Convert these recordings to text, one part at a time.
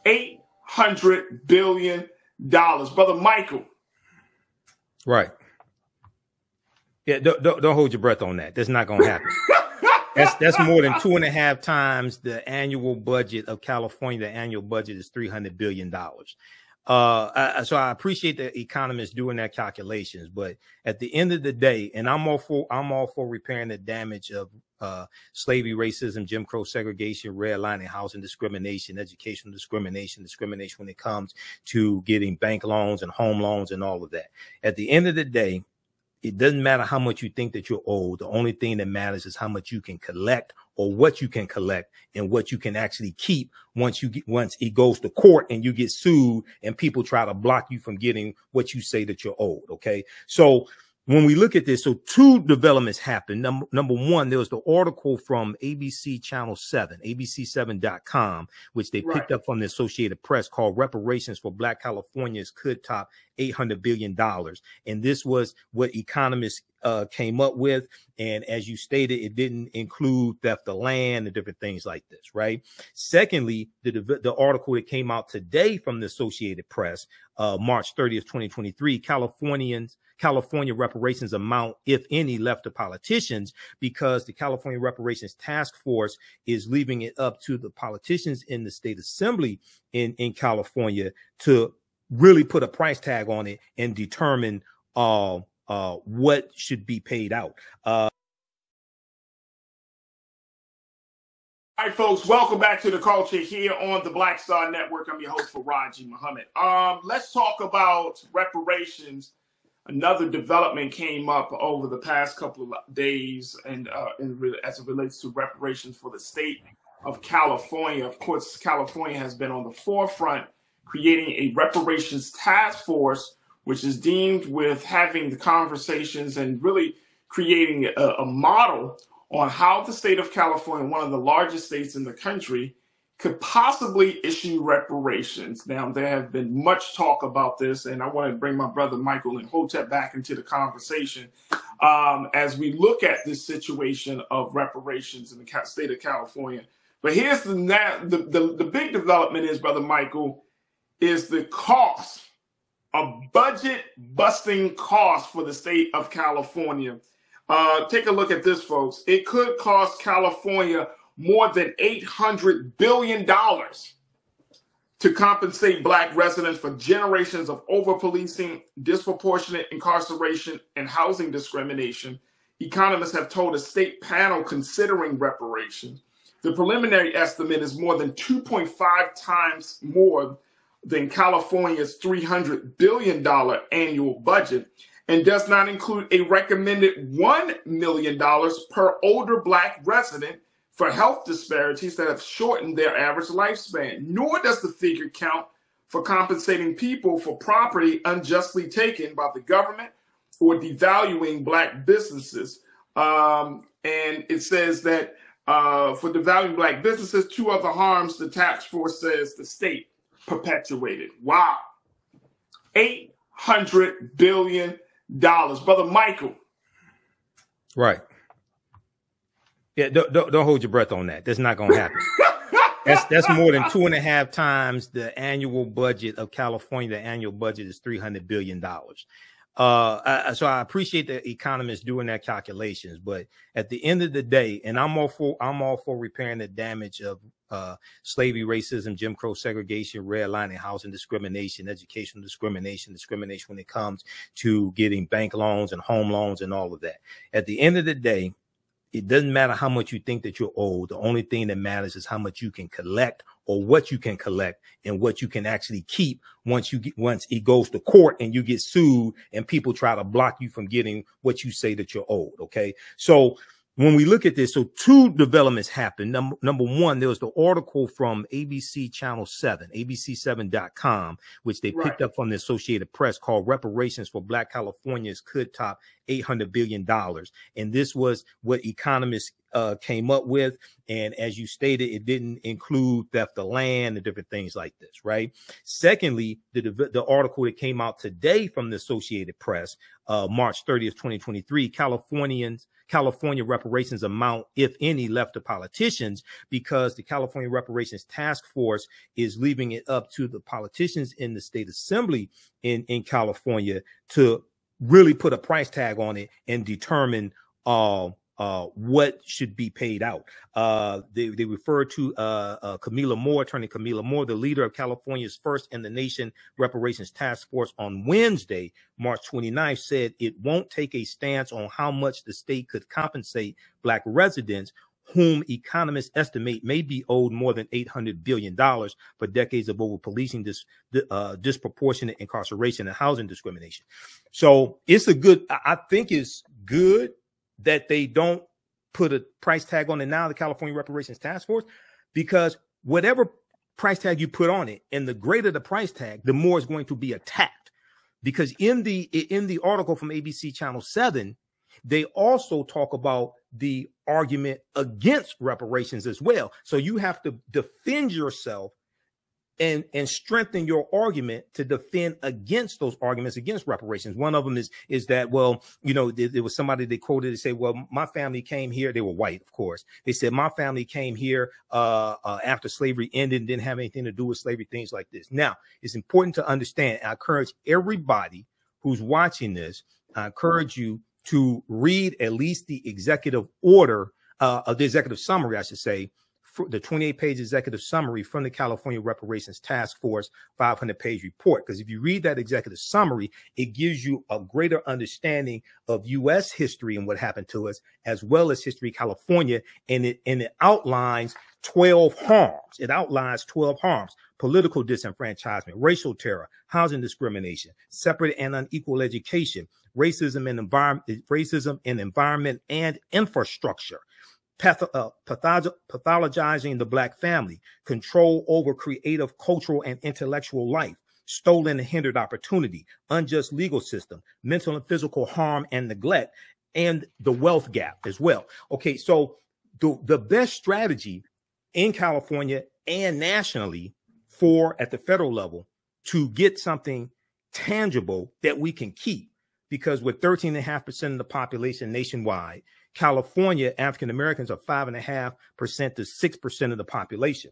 $800 billion. Brother Michael. Right. Yeah, don't hold your breath on that. That's not going to happen. That's more than 2.5 times the annual budget of California. The annual budget is $300 billion. So I appreciate the economists doing their calculations, but at the end of the day, and I'm all for repairing the damage of slavery, racism, Jim Crow segregation, redlining, housing discrimination, educational discrimination when it comes to getting bank loans and home loans and all of that. At the end of the day, it doesn't matter how much you think that you're owed. The only thing that matters is how much you can collect, or what you can collect, and what you can actually keep once it goes to court and you get sued and people try to block you from getting what you say that you're owed. Okay. So when we look at this, so 2 developments happened. Number one, there was the article from ABC Channel 7, abc7.com, which they picked up from the Associated Press, called Reparations for Black Californians Could Top $800 billion. And this was what economists came up with. And as you stated, it didn't include theft of land and different things like this, right? Secondly, the article that came out today from the Associated Press, March 30th, 2023, California reparations amount, if any, left to politicians, because the California Reparations Task Force is leaving it up to the politicians in the state assembly in California to really put a price tag on it and determine what should be paid out. All right, folks, welcome back to The Culture here on the Black Star Network. I'm your host, Faraji Muhammad. Let's talk about reparations. Another development came up over the past couple of days, and as it relates to reparations for the state of California. Of course, California has been on the forefront creating a reparations task force, which is deemed with having the conversations and really creating a model on how the state of California, one of the largest states in the country, could possibly issue reparations. Now, there have been much talk about this, and I want to bring my brother Michael Imhotep back into the conversation as we look at this situation of reparations in the state of California. But here's the big development is, brother Michael, is the cost, a budget-busting cost for the state of California. Take a look at this, folks. It could cost California more than $800 billion to compensate Black residents for generations of over-policing, disproportionate incarceration, and housing discrimination. Economists have told a state panel considering reparations. The preliminary estimate is more than 2.5 times more than California's $300 billion annual budget, and does not include a recommended $1 million per older Black resident for health disparities that have shortened their average lifespan, nor does the figure count for compensating people for property unjustly taken by the government or devaluing Black businesses. And it says that for devaluing Black businesses, 2 other harms the task force says the state perpetuated. Wow. $800 billion. Brother Michael. Right. Yeah, don't hold your breath on that. That's not going to happen. That's more than 2.5 times the annual budget of California. The annual budget is $300 billion. So I appreciate the economists doing their calculations, but at the end of the day, and I'm all for repairing the damage of slavery, racism, Jim Crow segregation, redlining, housing discrimination, educational discrimination when it comes to getting bank loans and home loans and all of that. At the end of the day, it doesn't matter how much you think that you're owed. The only thing that matters is how much you can collect, or what you can collect, and what you can actually keep once it goes to court and you get sued and people try to block you from getting what you say that you're owed. Okay. So when we look at this, so 2 developments happened. Number one, there was the article from ABC Channel 7, abc7.com, which they picked up from the Associated Press, called Reparations for Black Californians Could Top $800 billion. And this was what economists came up with. And as you stated, it didn't include theft of land and different things like this, right? Secondly, the article that came out today from the Associated Press, March 30th, 2023, California reparations amount, if any, left to politicians, because the California Reparations Task Force is leaving it up to the politicians in the state assembly in California to really put a price tag on it and determine what should be paid out. They refer to Attorney Camila Moore, the leader of California's first in the nation reparations task force, on Wednesday, March 29th, said it won't take a stance on how much the state could compensate Black residents whom economists estimate may be owed more than $800 billion for decades of over-policing, disproportionate incarceration and housing discrimination. So I think it's good that they don't put a price tag on it now, the California Reparations Task Force, because whatever price tag you put on it, and the greater the price tag, the more it's going to be attacked. Because in the article from ABC Channel 7, they also talk about the argument against reparations as well. So you have to defend yourself and strengthen your argument to defend against those arguments against reparations. One of them is that, well, you know, there was somebody they quoted to say, well, my family came here. They were white, of course. They said, my family came here after slavery ended and didn't have anything to do with slavery, things like this. Now, it's important to understand. I encourage everybody who's watching this, I encourage you to read at least the executive order, the executive summary, I should say, the 28-page executive summary from the California Reparations Task Force 500-page report. Because if you read that executive summary, it gives you a greater understanding of U.S. history and what happened to us, as well as history of California. And it outlines 12 harms. It outlines 12 harms: political disenfranchisement, racial terror, housing discrimination, separate and unequal education, racism in environment and infrastructure, pathologizing the Black family, control over creative, cultural, and intellectual life, stolen and hindered opportunity, unjust legal system, mental and physical harm and neglect, and the wealth gap as well. Okay, so the best strategy in California and nationally at the federal level to get something tangible that we can keep, because with 13.5% of the population nationwide, California, African Americans are 5.5% to 6% of the population.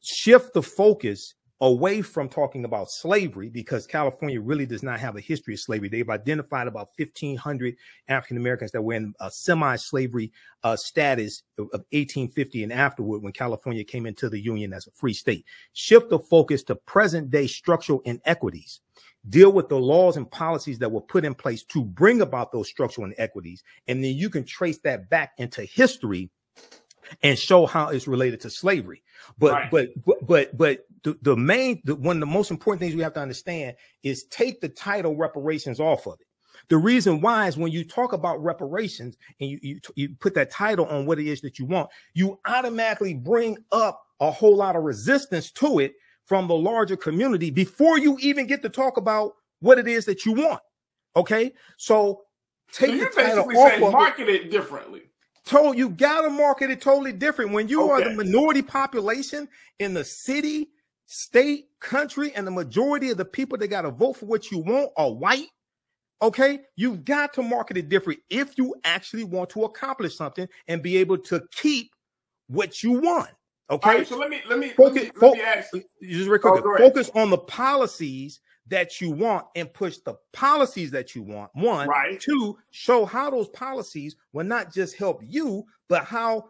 Shift the focus away from talking about slavery, because California really does not have a history of slavery. They've identified about 1,500 African Americans that were in a semi-slavery status of 1850 and afterward, when California came into the Union as a free state. Shift the focus to present day structural inequities. Deal with the laws and policies that were put in place to bring about those structural inequities. And then you can trace that back into history and show how it's related to slavery. But one of the most important things we have to understand is take the title reparations off of it. The reason why is when you talk about reparations and you put that title on what it is that you want, you automatically bring up a whole lot of resistance to it from the larger community before you even get to talk about what it is that you want. Okay, so take the title off of it. Market it differently. You got to market it totally different. When you are the minority population in the city, state, country, and the majority of the people that got to vote for what you want are white. Okay, you've got to market it different if you actually want to accomplish something and be able to keep what you want. Okay, all right, so let me ask just real quick. Focus on the policies that you want and push the policies that you want. One, right. Two, show how those policies will not just help you, but how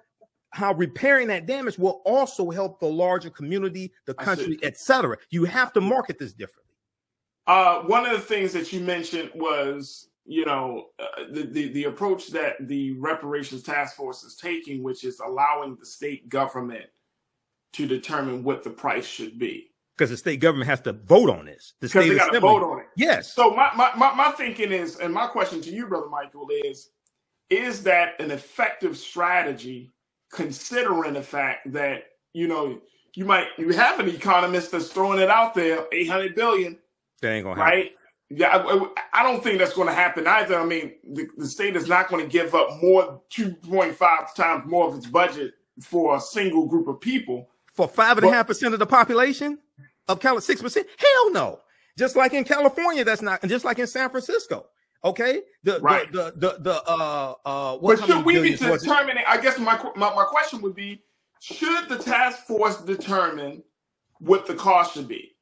repairing that damage will also help the larger community, the country, etc. You have to market this differently. One of the things that you mentioned was, you know, the approach that the Reparations Task Force is taking, which is allowing the state government to determine what the price should be. Because the state government has to vote on this. Because they got to vote on it. Yes. So my thinking is, and my question to you, Brother Michael, is that an effective strategy, considering the fact that, you know, you have an economist that's throwing it out there, 800 billion. That ain't gonna happen. Right? Yeah, I don't think that's going to happen either. I mean, the state is not going to give up more 2.5 times more of its budget for a single group of people. For 5.5% of the population of California, 6%? Hell no. Just like in California, that's not, and just like in San Francisco. Okay. But should we be determining? I guess my question would be: should the task force determine what the cost should be?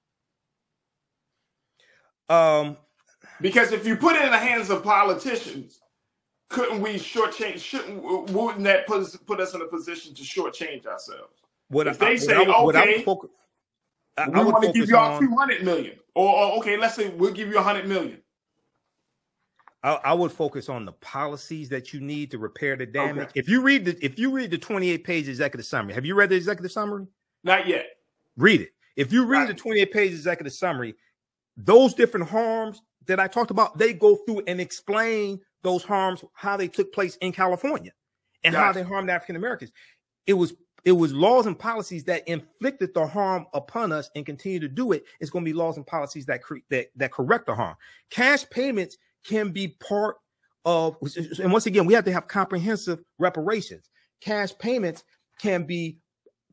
Because if you put it in the hands of politicians, couldn't we shortchange? Wouldn't that put us in a position to shortchange ourselves? If they say, okay, we want to give y'all 200 million, or okay, let's say we'll give you 100 million. I would focus on the policies that you need to repair the damage. Okay. If you read the 28-page executive summary, have you read the executive summary? Not yet. Read it. If you read the 28-page executive summary, those different harms that I talked about, they go through and explain those harms, how they took place in California, and how they harmed African Americans. It was laws and policies that inflicted the harm upon us and continue to do it. It's going to be laws and policies that correct the harm. Cash payments can be part of, and once again, we have to have comprehensive reparations. Cash payments can be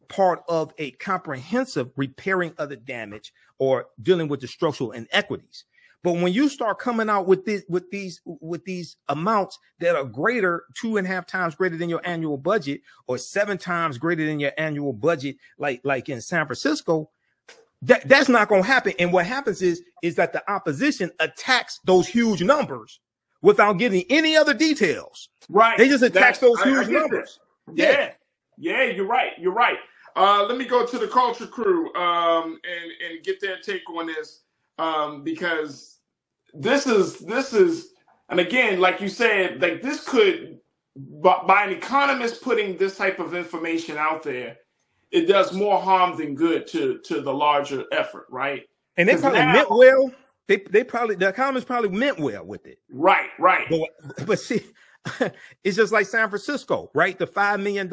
part of a comprehensive repairing of the damage or dealing with the structural inequities. But when you start coming out with these amounts that are greater, 2.5 times greater than your annual budget, or 7 times greater than your annual budget, like in San Francisco, that's not going to happen. And what happens is that the opposition attacks those huge numbers without getting any other details. Right. They just attack those huge numbers. Yeah, you're right. You're right. Let me go to the culture crew and get their take on this, because this is, and again, like you said, like this could, by an economist putting this type of information out there, it does more harm than good to the larger effort, right? And they probably meant well. The economists probably meant well with it. Right. But see, it's just like San Francisco, right? The $5 million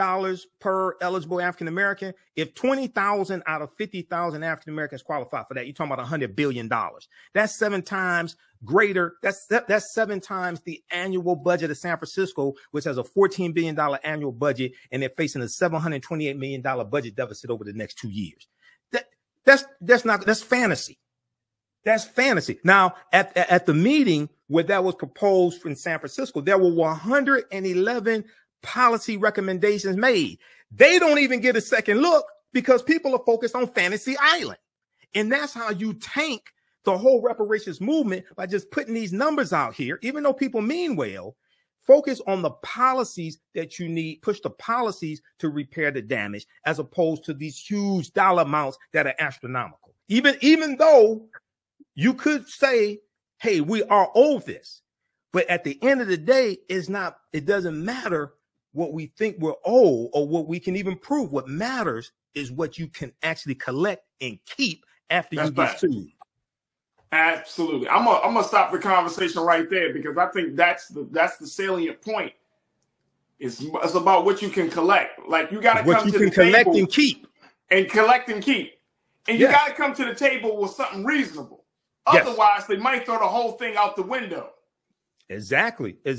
per eligible African American. If 20,000 out of 50,000 African Americans qualify for that, you're talking about $100 billion. That's 7 times greater. That's 7 times the annual budget of San Francisco, which has a $14 billion annual budget, and they're facing a $728 million budget deficit over the next 2 years. That's fantasy. That's fantasy. Now, at the meeting where that was proposed in San Francisco, there were 111 policy recommendations made. They don't even get a second look because people are focused on Fantasy Island. And that's how you tank the whole reparations movement, by just putting these numbers out here. Even though people mean well, focus on the policies that you need, push the policies to repair the damage, as opposed to these huge dollar amounts that are astronomical. Even though you could say, hey, we are owed this. But at the end of the day, it doesn't matter what we think we're owed or what we can even prove. What matters is what you can actually collect and keep after you get sued. Absolutely. I'm gonna stop the conversation right there, because I think that's the salient point. It's about what you can collect. Like, you got to come to the table collect and keep. And collect and keep. And you got to come to the table with something reasonable. Otherwise, they might throw the whole thing out the window. Exactly. And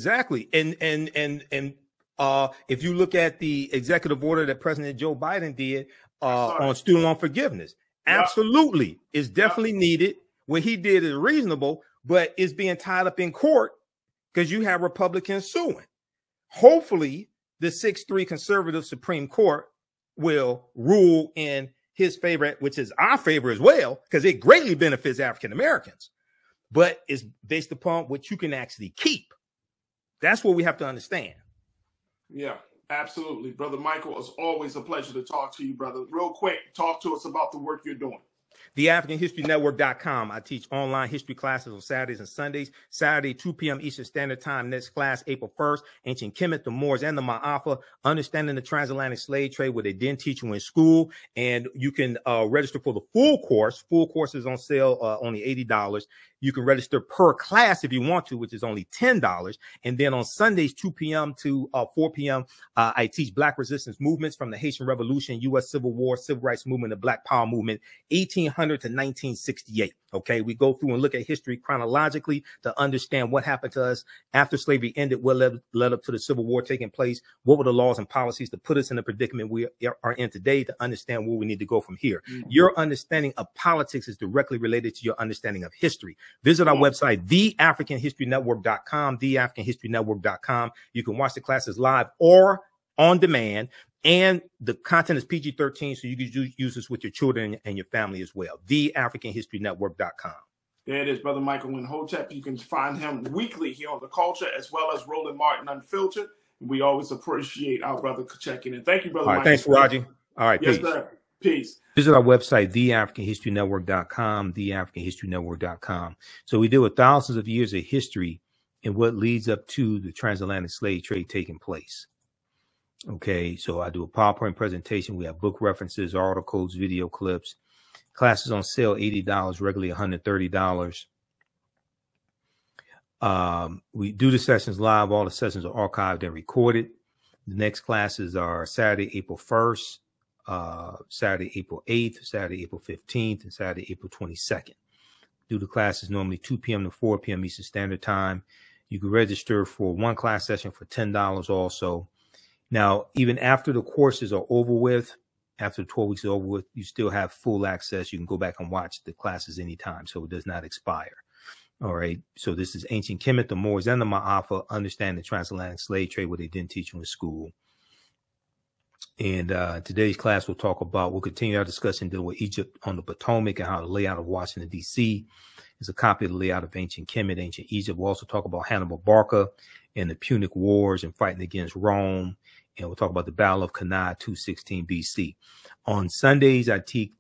if you look at the executive order that President Joe Biden did on student loan forgiveness, absolutely, it's definitely needed. What he did is reasonable, but it's being tied up in court because you have Republicans suing. Hopefully, the 6-3 conservative Supreme Court will rule in his favor, which is our favor as well, because it greatly benefits African Americans. But it's based upon what you can actually keep. That's what we have to understand. Yeah, absolutely. Brother Michael, it's always a pleasure to talk to you, brother. Real quick, talk to us about the work you're doing. TheAfricanHistoryNetwork.com. I teach online history classes on Saturdays and Sundays. Saturday, 2 p.m. Eastern Standard Time. Next class, April 1st. Ancient Kemet, the Moors, and the Maafa. Understanding the transatlantic slave trade, where they didn't teach you in school. And you can register for the full course. Full course is on sale, only $80. You can register per class if you want to, which is only $10. And then on Sundays, 2 p.m. to 4 p.m., I teach Black resistance movements from the Haitian Revolution, U.S. Civil War, Civil Rights Movement, the Black Power Movement, 1800 to 1968. Okay, we go through and look at history chronologically to understand what happened to us after slavery ended, what led up to the Civil War taking place, what were the laws and policies to put us in the predicament we are in today, to understand where we need to go from here. Your understanding of politics is directly related to your understanding of history. Visit our website, theafricanhistorynetwork.com, theafricanhistorynetwork.com. You can watch the classes live or on demand. And the content is PG-13, so you can use this with your children and your family as well. TheAfricanHistoryNetwork.com. There it is, Brother Michael Imhotep. You can find him weekly here on The Culture, as well as Roland Martin Unfiltered. We always appreciate our brother checking in. Thank you, Brother All right, Michael. thanks, Raji. All right, yes, peace. sir. Peace. Visit our website, TheAfricanHistoryNetwork.com, TheAfricanHistoryNetwork.com. So we deal with thousands of years of history and what leads up to the transatlantic slave trade taking place. Okay, so I do a PowerPoint presentation. We have book references, articles, video clips. Classes on sale, $80, regularly $130. We do the sessions live. All the sessions are archived and recorded. The next classes are Saturday, April 1st, Saturday, April 8th, Saturday, April 15th, and Saturday, April 22nd. Do the classes normally 2 p.m. to 4 p.m. Eastern Standard Time. You can register for one class session for $10 also. Now, even after the courses are over with, after the 12 weeks is over with, you still have full access. You can go back and watch the classes anytime, so it does not expire. All right. So this is Ancient Kemet, the Moors, and the Maafa, understand the transatlantic slave trade, what they didn't teach you in school. And today's class we'll continue our discussion dealing with Egypt on the Potomac and how the layout of Washington, D.C. is a copy of the layout of Ancient Kemet, Ancient Egypt. We'll also talk about Hannibal Barca and the Punic Wars and fighting against Rome. And we'll talk about the Battle of Cannae, 216 BC. On Sundays, I teach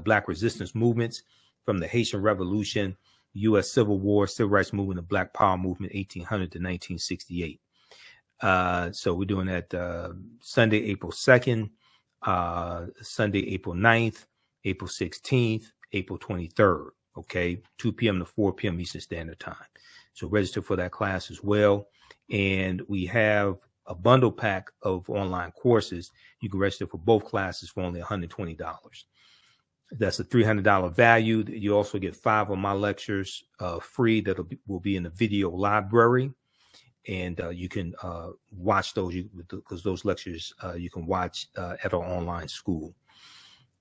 Black resistance movements from the Haitian Revolution, U.S. Civil War, Civil Rights Movement, the Black Power Movement, 1800 to 1968. So we're doing that Sunday, April 2nd, Sunday, April 9th, April 16th, April 23rd. Okay, 2 p.m. to 4 p.m. Eastern Standard Time. So register for that class as well. And we have a bundle pack of online courses. You can register for both classes for only $120. That's a $300 value. You also get 5 of my lectures free that will be in the video library. And you can watch those because those lectures you can watch at our online school.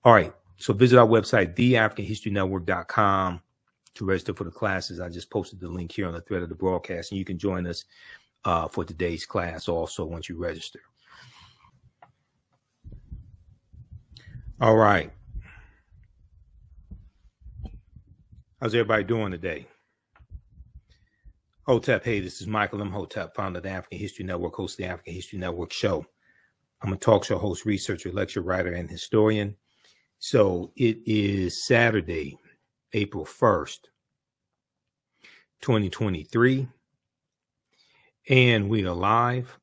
All right. So visit our website, theafricanhistorynetwork.com, to register for the classes. I just posted the link here on the thread of the broadcast, and you can join us for today's class also once you register. All right. How's everybody doing today? Hotep, hey, this is Michael Imhotep, founder of the African History Network, host of the African History Network show. I'm a talk show host, researcher, lecturer, writer, and historian. So it is Saturday, April 1st, 2023. And we are live.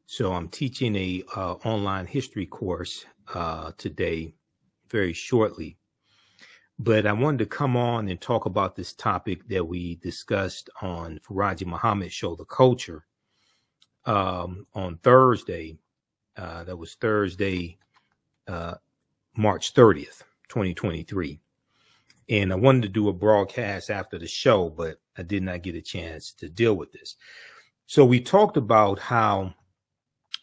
So I'm teaching a online history course today, very shortly. But I wanted to come on and talk about this topic that we discussed on Faraji Muhammad's show, The Culture, on Thursday. That was Thursday, March 30th, 2023. And I wanted to do a broadcast after the show, but I did not get a chance to deal with this. So we talked about how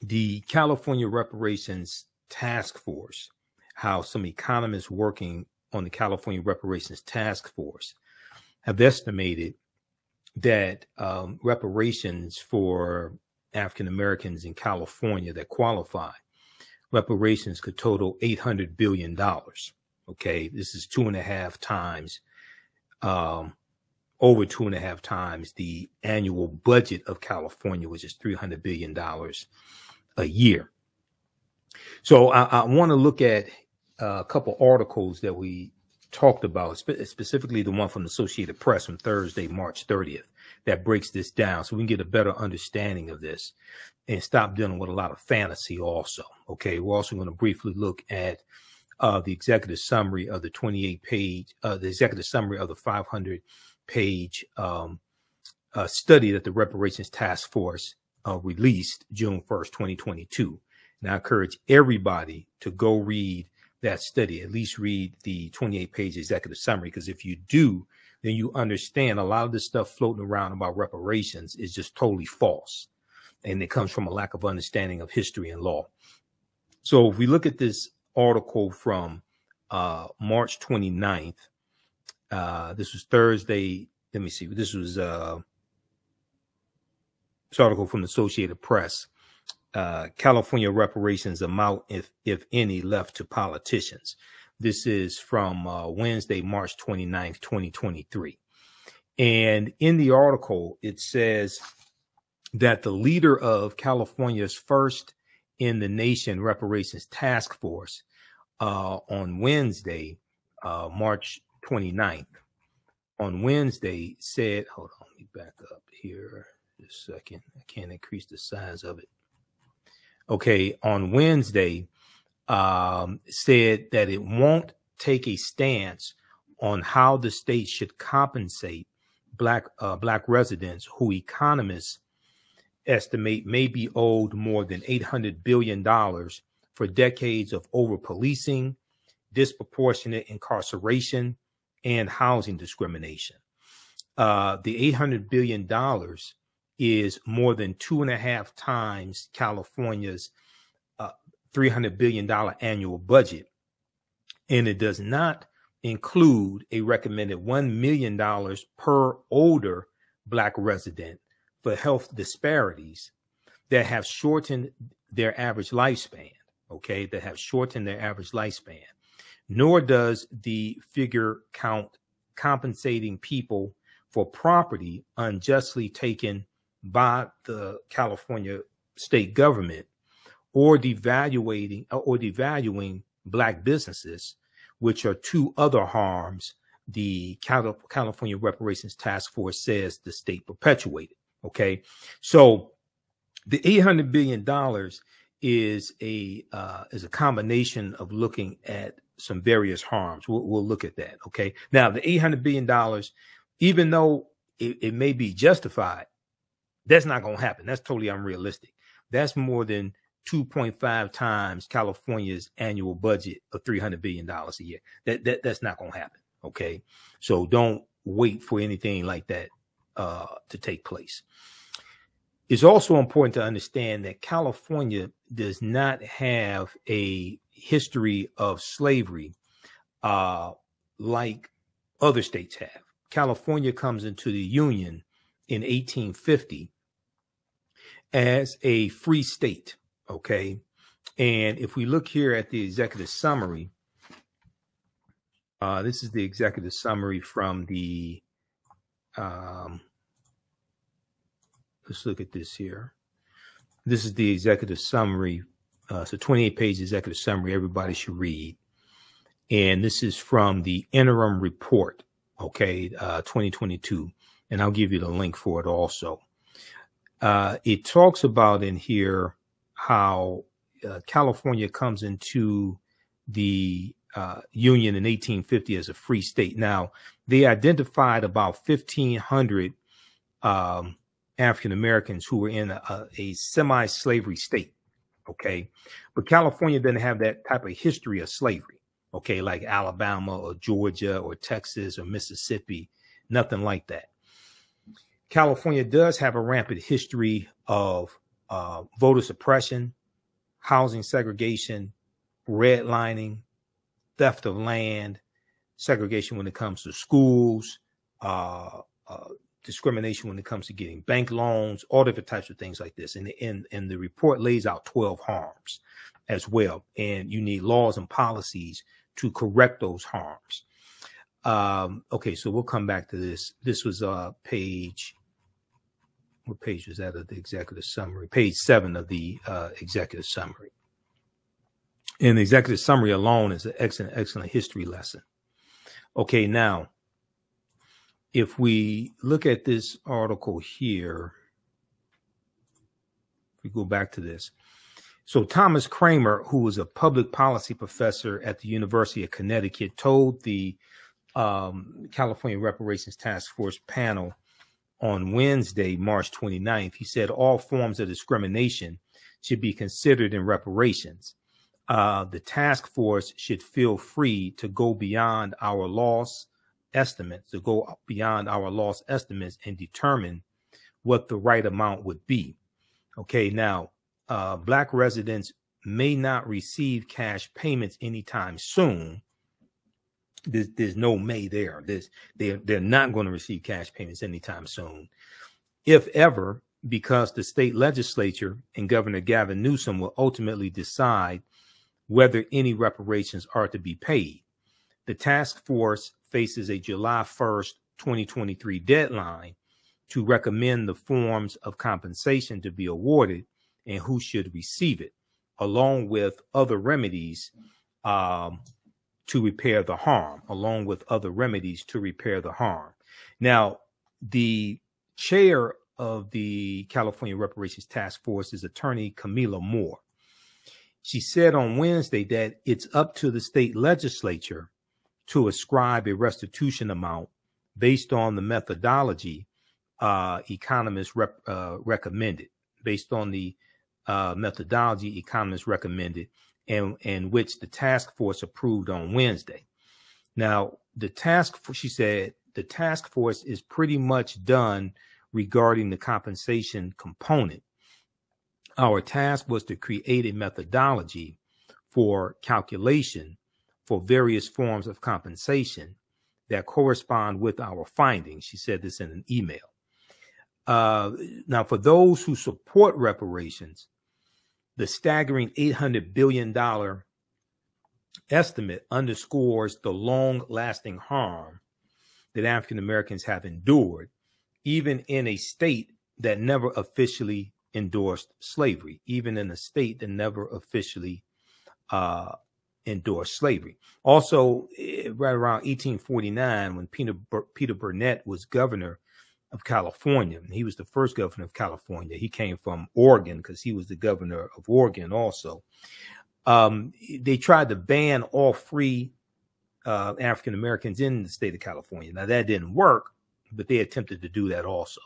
the California Reparations Task Force, how some economists working on the California Reparations Task Force have estimated that reparations for African Americans in California that qualify, reparations could total $800 billion. Okay, this is 2.5 times, over 2.5 times the annual budget of California, which is $300 billion a year. So I want to look at a couple articles that we talked about, specifically the one from the Associated Press from Thursday, March 30th, that breaks this down so we can get a better understanding of this and stop dealing with a lot of fantasy also. Okay, we're also going to briefly look at the executive summary of the 28-page, the executive summary of the 500-page study that the Reparations Task Force released June 1st, 2022. And I encourage everybody to go read that study. At least read the 28-page executive summary, because if you do, then you understand a lot of this stuff floating around about reparations is just totally false. And it comes from a lack of understanding of history and law. So if we look at this article from March 29th, this was Thursday. Let me see. This was this article from the Associated Press. California reparations amount, if any, left to politicians. This is from Wednesday, March 29th, 2023. And in the article, it says that the leader of California's first in the nation reparations task force on Wednesday, March 29th, on Wednesday said, hold on, let me back up here just a second. I can't increase the size of it. Okay, on Wednesday, said that it won't take a stance on how the state should compensate black residents who economists estimate may be owed more than $800 billion for decades of over-policing, disproportionate incarceration, and housing discrimination. The $800 billion is more than 2.5 times California's $300 billion annual budget. And it does not include a recommended $1 million per older Black resident for health disparities that have shortened their average lifespan, okay, that have shortened their average lifespan. Nor does the figure count compensating people for property unjustly taken by the California state government, or devaluing Black businesses, which are two other harms the California Reparations Task Force says the state perpetuated. Okay, so the $800 billion is a combination of looking at some various harms. We'll look at that. Okay, now the $800 billion, even though it may be justified, that's not going to happen. That's totally unrealistic. That's more than 2.5 times California's annual budget of $300 billion a year. That's not going to happen. Okay, so don't wait for anything like that to take place. It's also important to understand that California does not have a history of slavery like other states have. California comes into the Union in 1850 as a free state, okay? And if we look here at the executive summary, this is the executive summary from the, let's look at this here. This is the executive summary. It's a 28-page executive summary everybody should read. And this is from the interim report, okay, 2022. And I'll give you the link for it also. It talks about in here how California comes into the Union in 1850 as a free state. Now, they identified about 1,500 African Americans who were in a semi-slavery state, okay? But California didn't have that type of history of slavery, okay, like Alabama or Georgia or Texas or Mississippi, nothing like that. California does have a rampant history of voter suppression, housing segregation, redlining, theft of land, segregation when it comes to schools, discrimination when it comes to getting bank loans, all different types of things like this. And the report lays out 12 harms as well. And you need laws and policies to correct those harms. Okay, so we'll come back to this. This was page, what page was that of the executive summary? Page 7 of the executive summary. And the executive summary alone is an excellent history lesson. Okay, now, if we look at this article here, if we go back to this. So Thomas Kramer, who was a public policy professor at the University of Connecticut, told the California Reparations Task Force panel on Wednesday, March 29th, he said all forms of discrimination should be considered in reparations. The task force should feel free to go beyond our loss estimates, and determine what the right amount would be. Okay, now, Black residents may not receive cash payments anytime soon. There's no may there. They're not going to receive cash payments anytime soon, if ever, because the state legislature and Governor Gavin Newsom will ultimately decide whether any reparations are to be paid. The task force faces a July 1st, 2023 deadline to recommend the forms of compensation to be awarded and who should receive it, along with other remedies to repair the harm, Now, the chair of the California Reparations Task Force is attorney Camila Moore. She said on Wednesday that it's up to the state legislature to ascribe a restitution amount based on the methodology economists recommended, and which the task force approved on Wednesday. Now, she said the task force is pretty much done regarding the compensation component. Our task was to create a methodology for calculation for various forms of compensation that correspond with our findings. She said this in an email. Now, for those who support reparations, the staggering $800 billion estimate underscores the long-lasting harm that African Americans have endured, even in a state that never officially endorsed slavery, Also, right around 1849, when Peter Burnett was governor of California, and he was the first governor of California. He came from Oregon because he was the governor of Oregon also. They tried to ban all free African Americans in the state of California. Now, that didn't work, but they attempted to do that also.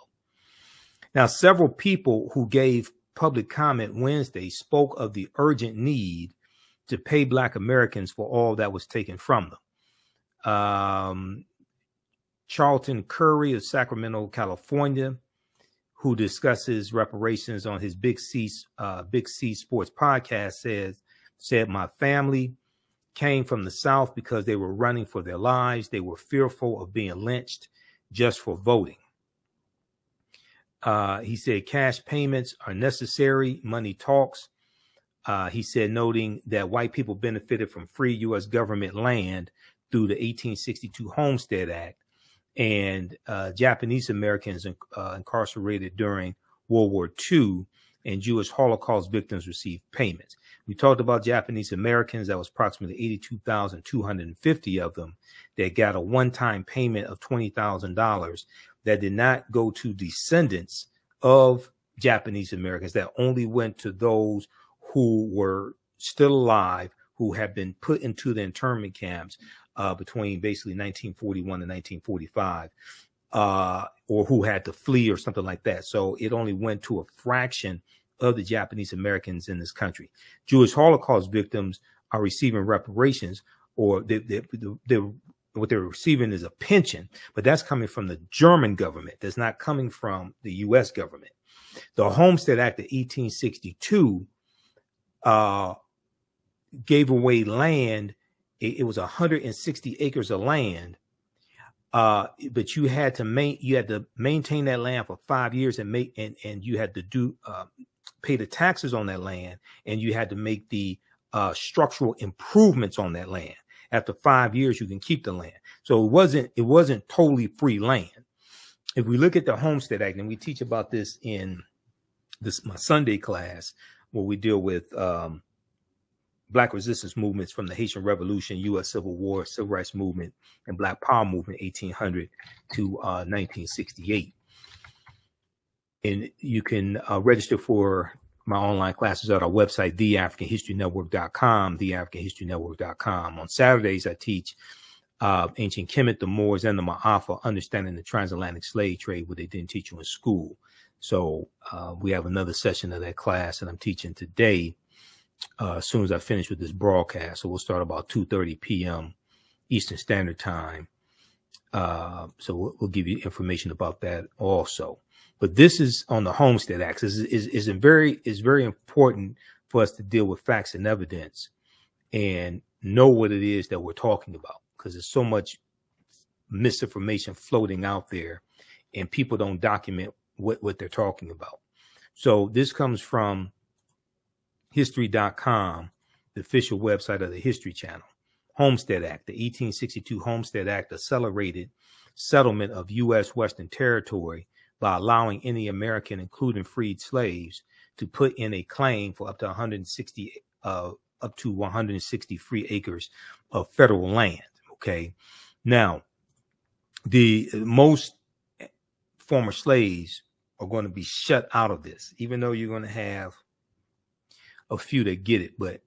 Now, several people who gave public comment Wednesday spoke of the urgent need to pay Black Americans for all that was taken from them. Charlton Curry of Sacramento, California, who discusses reparations on his Big C Sports podcast, said, my family came from the South because they were running for their lives. They were fearful of being lynched just for voting. He said cash payments are necessary. Money talks. He said, noting that white people benefited from free U.S. government land through the 1862 Homestead Act, and Japanese Americans incarcerated during World War II and Jewish Holocaust victims received payments. We talked about Japanese Americans. That was approximately 82,250 of them that got a one-time payment of $20,000 that did not go to descendants of Japanese Americans. That only went to those who were still alive, who had been put into the internment camps between basically 1941 and 1945, or who had to flee or something like that. So it only went to a fraction of the Japanese Americans in this country. Jewish Holocaust victims are receiving reparations, or what they're receiving is a pension, but that's coming from the German government. That's not coming from the U.S. government. The Homestead Act of 1862 gave away land. It was 160 acres of land, but you had to maintain that land for 5 years and you had to pay the taxes on that land, and you had to make the structural improvements on that land. After 5 years, you can keep the land. So it wasn't totally free land. If we look at the Homestead Act, and we teach about this in my Sunday class, where we deal with Black resistance movements from the Haitian Revolution, U.S. Civil War, Civil Rights Movement, and Black Power Movement, 1800 to 1968. And you can register for my online classes at our website, theafricanhistorynetwork.com, On Saturdays, I teach ancient Kemet, the Moors, and the Maafa, understanding the transatlantic slave trade, what they didn't teach you in school. So we have another session of that class that I'm teaching today as soon as I finish with this broadcast. So we'll start about 2:30 p.m. Eastern Standard Time. So we'll give you information about that also. But this is on the Homestead Act. Is very important for us to deal with facts and evidence and know what it is that we're talking about, because there's so much misinformation floating out there and people don't document what they're talking about. So this comes from history.com, the official website of the History Channel. Homestead Act. The 1862 Homestead Act accelerated settlement of U.S. Western Territory by allowing any American, including freed slaves, to put in a claim for up to 160 free acres of federal land. Okay. Now, the most former slaves are going to be shut out of this, even though you're going to have a few that get it, but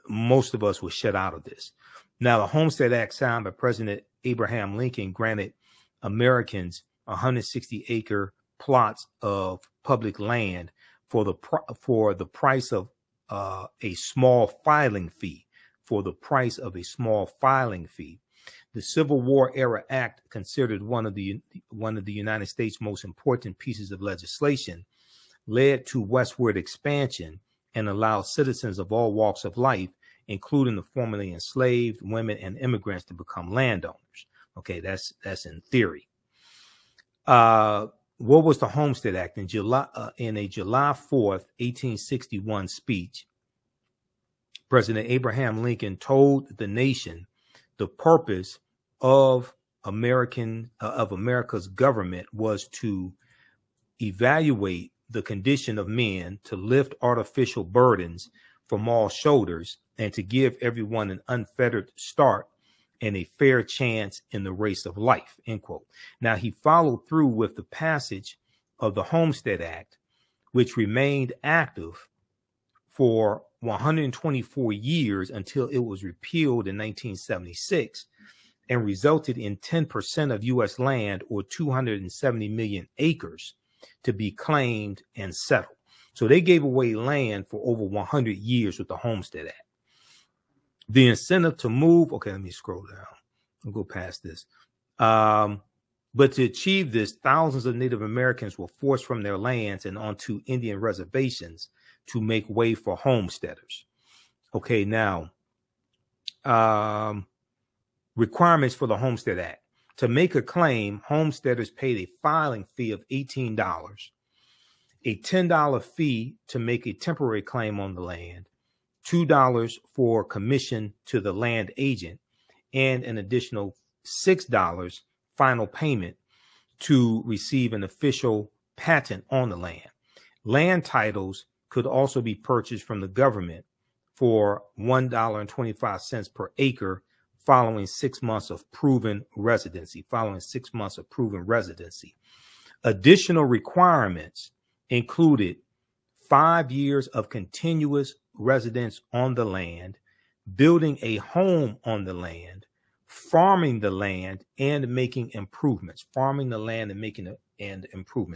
most of us were shut out of this. Now, the Homestead Act signed by President Abraham Lincoln granted Americans 160-acre plots of public land for the price of a small filing fee. For the price of a small filing fee, the Civil War era act, considered one of the United States' most important pieces of legislation, led to westward expansion and allowed citizens of all walks of life, including the formerly enslaved, women, and immigrants, to become landowners. Okay, that's in theory. What was the Homestead Act? In a July 4th, 1861 speech, President Abraham Lincoln told the nation the purpose of America's government was to evaluate the condition of men, to lift artificial burdens from all shoulders, and to give everyone an unfettered start and a fair chance in the race of life, end quote. Now, he followed through with the passage of the Homestead Act, which remained active for 124 years until it was repealed in 1976 and resulted in 10% of U.S. land, or 270 million acres, to be claimed and settled. So they gave away land for over 100 years with the Homestead Act. The incentive to move, okay, let me scroll down. I'll go past this. But to achieve this, thousands of Native Americans were forced from their lands and onto Indian reservations to make way for homesteaders. Okay, now, requirements for the Homestead Act. To make a claim, homesteaders paid a filing fee of $18, a $10 fee to make a temporary claim on the land, $2 for commission to the land agent, and an additional $6 final payment to receive an official patent on the land. Land titles could also be purchased from the government for $1.25 per acre following 6 months of proven residency. Additional requirements included 5 years of continuous residence on the land, building a home on the land, farming the land, and making improvements.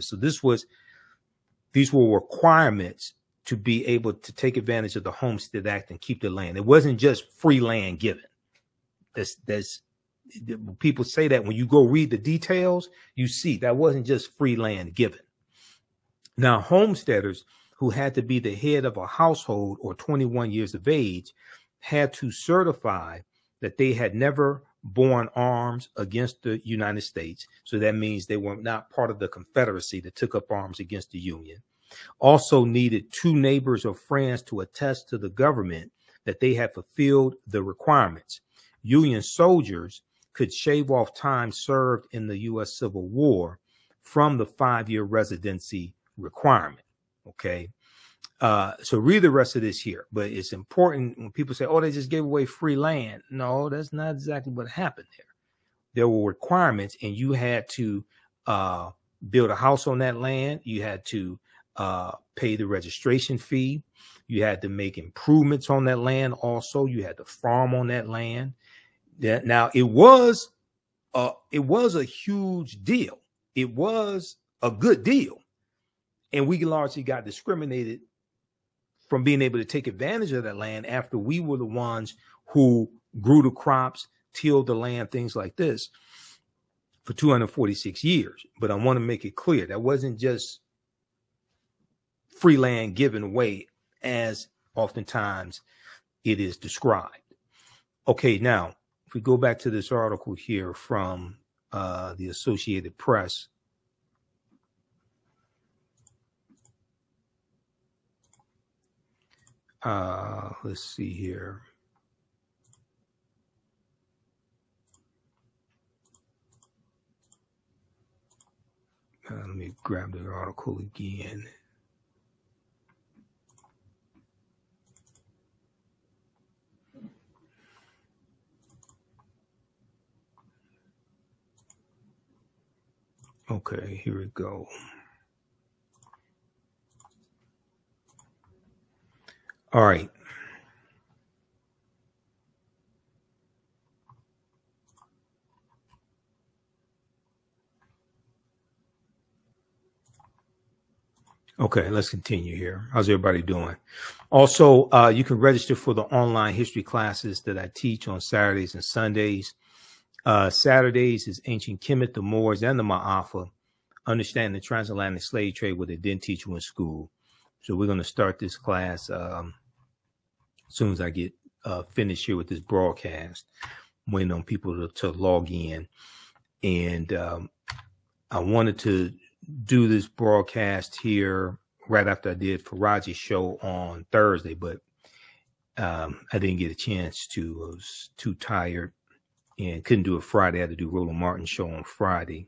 So these were requirements to be able to take advantage of the Homestead Act and keep the land. It wasn't just free land given. People say that when you go read the details, you see that wasn't just free land given. Now, homesteaders who had to be the head of a household or 21 years of age had to certify that they had never borne arms against the United States. So that means they were not part of the Confederacy that took up arms against the Union. Also needed 2 neighbors or friends to attest to the government that they had fulfilled the requirements. Union soldiers could shave off time served in the U.S. Civil War from the 5-year residency requirement. Okay. So read the rest of this here, but it's important when people say, oh, they just gave away free land. No, that's not exactly what happened there. There were requirements, and you had to build a house on that land. You had to pay the registration fee. You had to make improvements on that land. Also, you had to farm on that land. Now, it was a huge deal. It was a good deal. And we largely got discriminated from being able to take advantage of that land after we were the ones who grew the crops, tilled the land, things like this for 246 years. But I want to make it clear that wasn't just free land given away as oftentimes it is described. Okay, now, if we go back to this article here from the Associated Press, let's see here. Let me grab the article again. Okay, here we go. All right. Okay, let's continue here. How's everybody doing? Also, you can register for the online history classes that I teach on Saturdays and Sundays. Saturdays is ancient Kemet, the Moors, and the Maafa, understanding the transatlantic slave trade, what they didn't teach you in school. So we're going to start this class as soon as I get finished here with this broadcast. I'm waiting on people to log in. And I wanted to do this broadcast here right after I did Faraji's show on Thursday, but I didn't get a chance to. I was too tired and couldn't do it Friday. I had to do Roland Martin's show on Friday.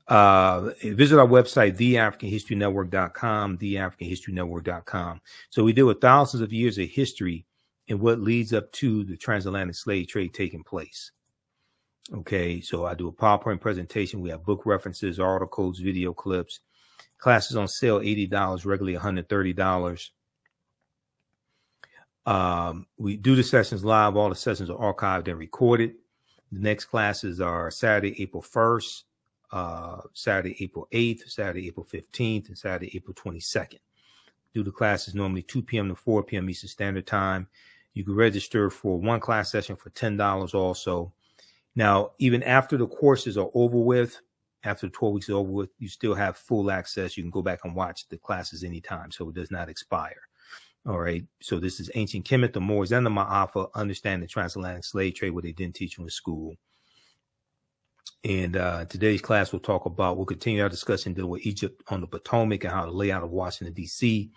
Visit our website, theafricanhistorynetwork.com, theafricanhistorynetwork.com. So we deal with thousands of years of history and what leads up to the transatlantic slave trade taking place. Okay, so I do a PowerPoint presentation. We have book references, articles, video clips. Classes on sale, $80, regularly $130. We do the sessions live. All the sessions are archived and recorded. The next classes are Saturday, April 1st, Saturday, April 8th, Saturday, April 15th, and Saturday, April 22nd. Do the classes normally 2 p.m. to 4 p.m. Eastern Standard Time. You can register for one class session for $10 also. Now, even after the courses are over with, after the 12 weeks is over with, you still have full access. You can go back and watch the classes anytime, so it does not expire. All right. So this is ancient Kemet, the Moors, and the Maafa, understand the transatlantic slave trade, what they didn't teach you in school. And today's class we'll continue our discussion dealing with Egypt on the Potomac and how the layout of Washington, D.C.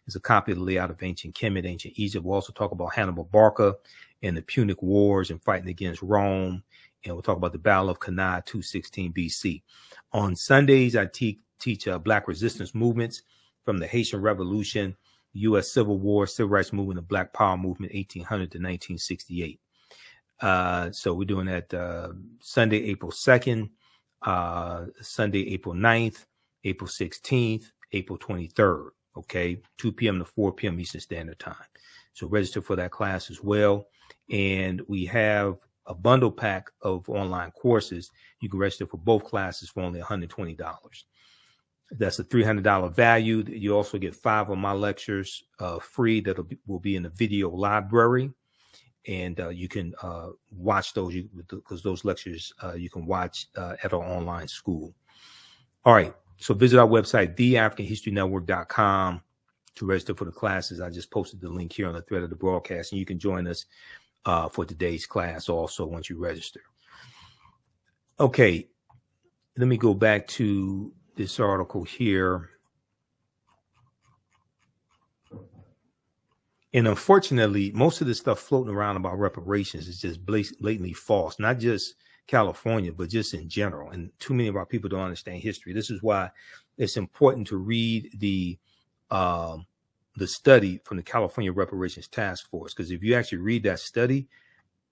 is a copy of the layout of ancient Kemet, ancient Egypt. We'll also talk about Hannibal Barca and the Punic Wars and fighting against Rome. And we'll talk about the Battle of Cannae, 216 BC. On Sundays, I teach Black resistance movements from the Haitian Revolution, U.S. Civil War, Civil Rights Movement, the Black Power Movement, 1800 to 1968. So we're doing that Sunday, April 2nd, Sunday, April 9th, April 16th, April 23rd, okay, 2 p.m. to 4 p.m. Eastern Standard Time. So register for that class as well. And we have a bundle pack of online courses. You can register for both classes for only $120. That's a $300 value. You also get 5 of my lectures free that will be in the video library. And you can watch those because those lectures you can watch at our online school. All right. So visit our website, theafricanhistorynetwork.com, to register for the classes. I just posted the link here on the thread of the broadcast, and you can join us for today's class also once you register. Okay. Let me go back to this article here. And unfortunately, most of the stuff floating around about reparations is just blatantly false, not just California, but just in general. And too many of our people don't understand history. This is why it's important to read the study from the California Reparations Task Force. Because if you actually read that study,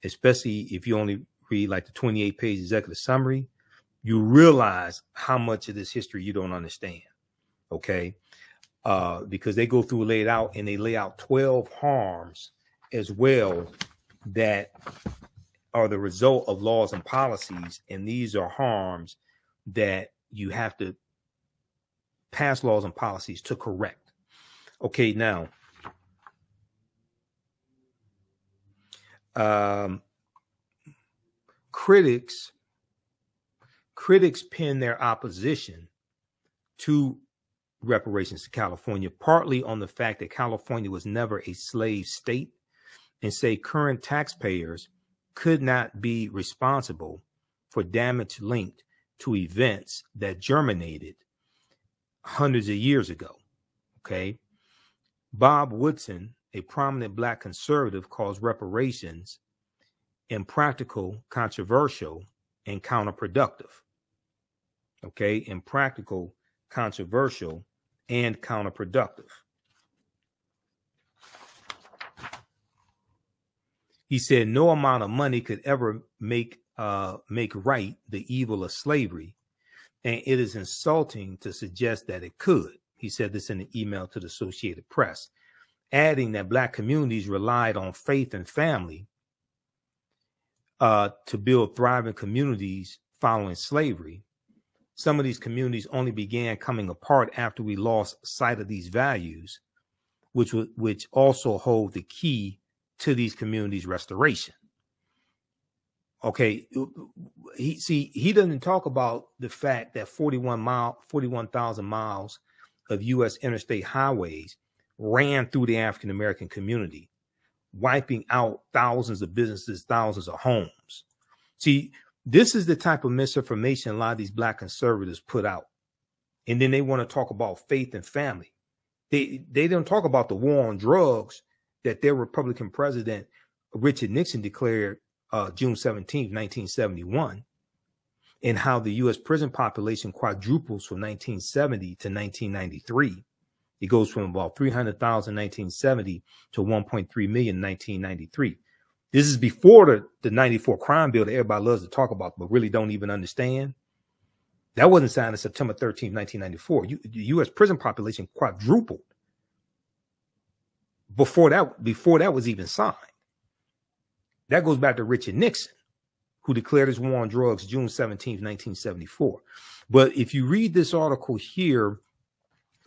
especially if you only read like the 28-page executive summary, you realize how much of this history you don't understand. Okay. Because they go through, lay it out, and they lay out 12 harms as well that are the result of laws and policies. And these are harms that you have to pass laws and policies to correct. Okay, now, critics pin their opposition to reparations to California partly on the fact that California was never a slave state, and say current taxpayers could not be responsible for damage linked to events that germinated hundreds of years ago. Okay. Bob Woodson, a prominent Black conservative, calls reparations impractical, controversial, and counterproductive. Okay. Impractical, controversial, and counterproductive. He said no amount of money could ever make right the evil of slavery, and it is insulting to suggest that it could. He said this in an email to the Associated Press, adding that Black communities relied on faith and family to build thriving communities following slavery. Some of these communities only began coming apart after we lost sight of these values, which also hold the key to these communities' restoration. Okay, he doesn't talk about the fact that 41,000 miles of U.S. interstate highways ran through the African American community, wiping out thousands of businesses, thousands of homes. See, this is the type of misinformation a lot of these Black conservatives put out, and then they want to talk about faith and family. They don't talk about the war on drugs that their Republican president, Richard Nixon, declared June 17, 1971, and how the U.S. prison population quadruples from 1970 to 1993. It goes from about 300,000 in 1970 to 1.3 million in 1993. This is before the 94 crime bill that everybody loves to talk about, but really don't even understand. That wasn't signed on September 13, 1994. The U.S. prison population quadrupled before that was even signed. That goes back to Richard Nixon, who declared his war on drugs June 17, 1974. But if you read this article here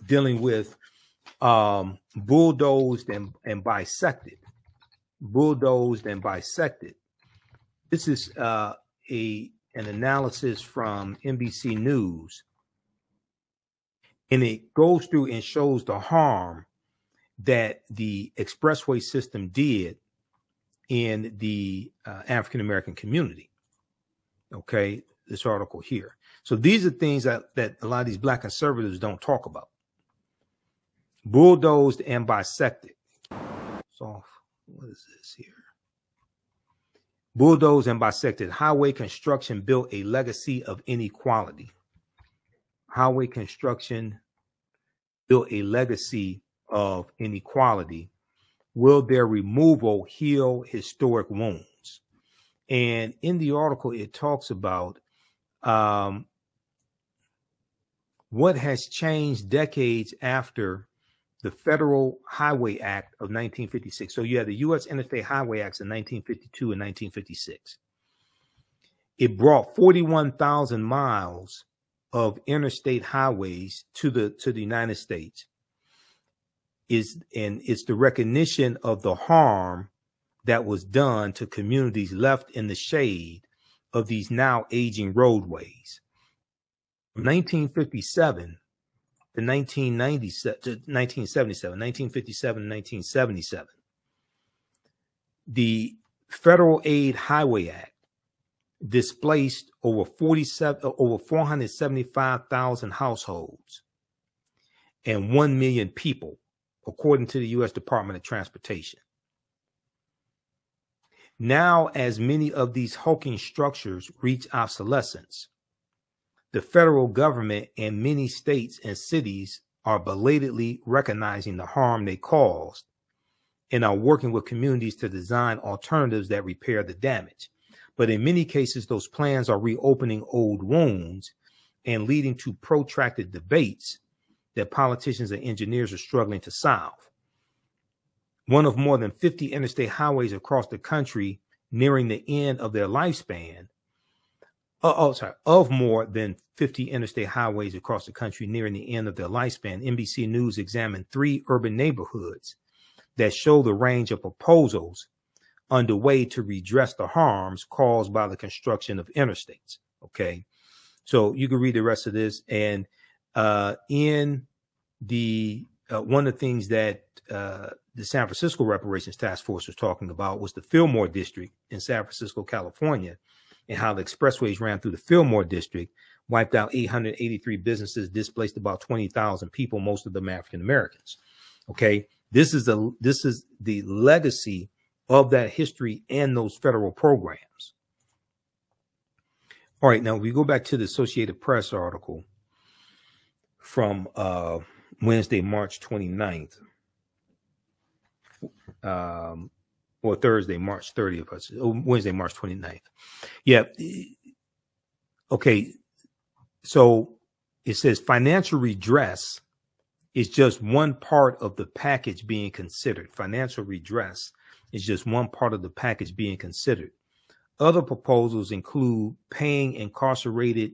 dealing with bulldozed and bisected, this is an analysis from NBC News, and it goes through and shows the harm that the expressway system did in the African American community. Okay, this article here. So these are things that a lot of these Black conservatives don't talk about. Bulldozed and bisected. So what is this here? Bulldozed and bisected. Highway construction built a legacy of inequality. Highway construction built a legacy of inequality. Will their removal heal historic wounds? And in the article, it talks about what has changed decades after the Federal Highway Act of 1956. So you had the U.S. Interstate Highway Acts in 1952 and 1956. It brought 41,000 miles of interstate highways to the United States. It's the recognition of the harm that was done to communities left in the shade of these now aging roadways. From 1957 to 1957, 1977, the Federal Aid Highway Act displaced over 475,000 households and 1 million people, according to the U.S. Department of Transportation. Now, as many of these hulking structures reach obsolescence, the federal government and many states and cities are belatedly recognizing the harm they caused and are working with communities to design alternatives that repair the damage. But in many cases, those plans are reopening old wounds and leading to protracted debates that politicians and engineers are struggling to solve. One of more than 50 interstate highways across the country nearing the end of their lifespan of more than 50 interstate highways across the country nearing the end of their lifespan, NBC News examined 3 urban neighborhoods that show the range of proposals underway to redress the harms caused by the construction of interstates. Okay, so you can read the rest of this. And in the one of the things that the San Francisco Reparations Task Force was talking about was the Fillmore District in San Francisco, California, and how the expressways ran through the Fillmore District, wiped out 883 businesses, displaced about 20,000 people, most of them African Americans. Okay, this is the legacy of that history and those federal programs. All right, now we go back to the Associated Press article from Wednesday, March 29th, or Thursday, March 30th, Wednesday, March 29th. Yeah. Okay. So it says financial redress is just one part of the package being considered. Financial redress is just one part of the package being considered. Other proposals include paying incarcerated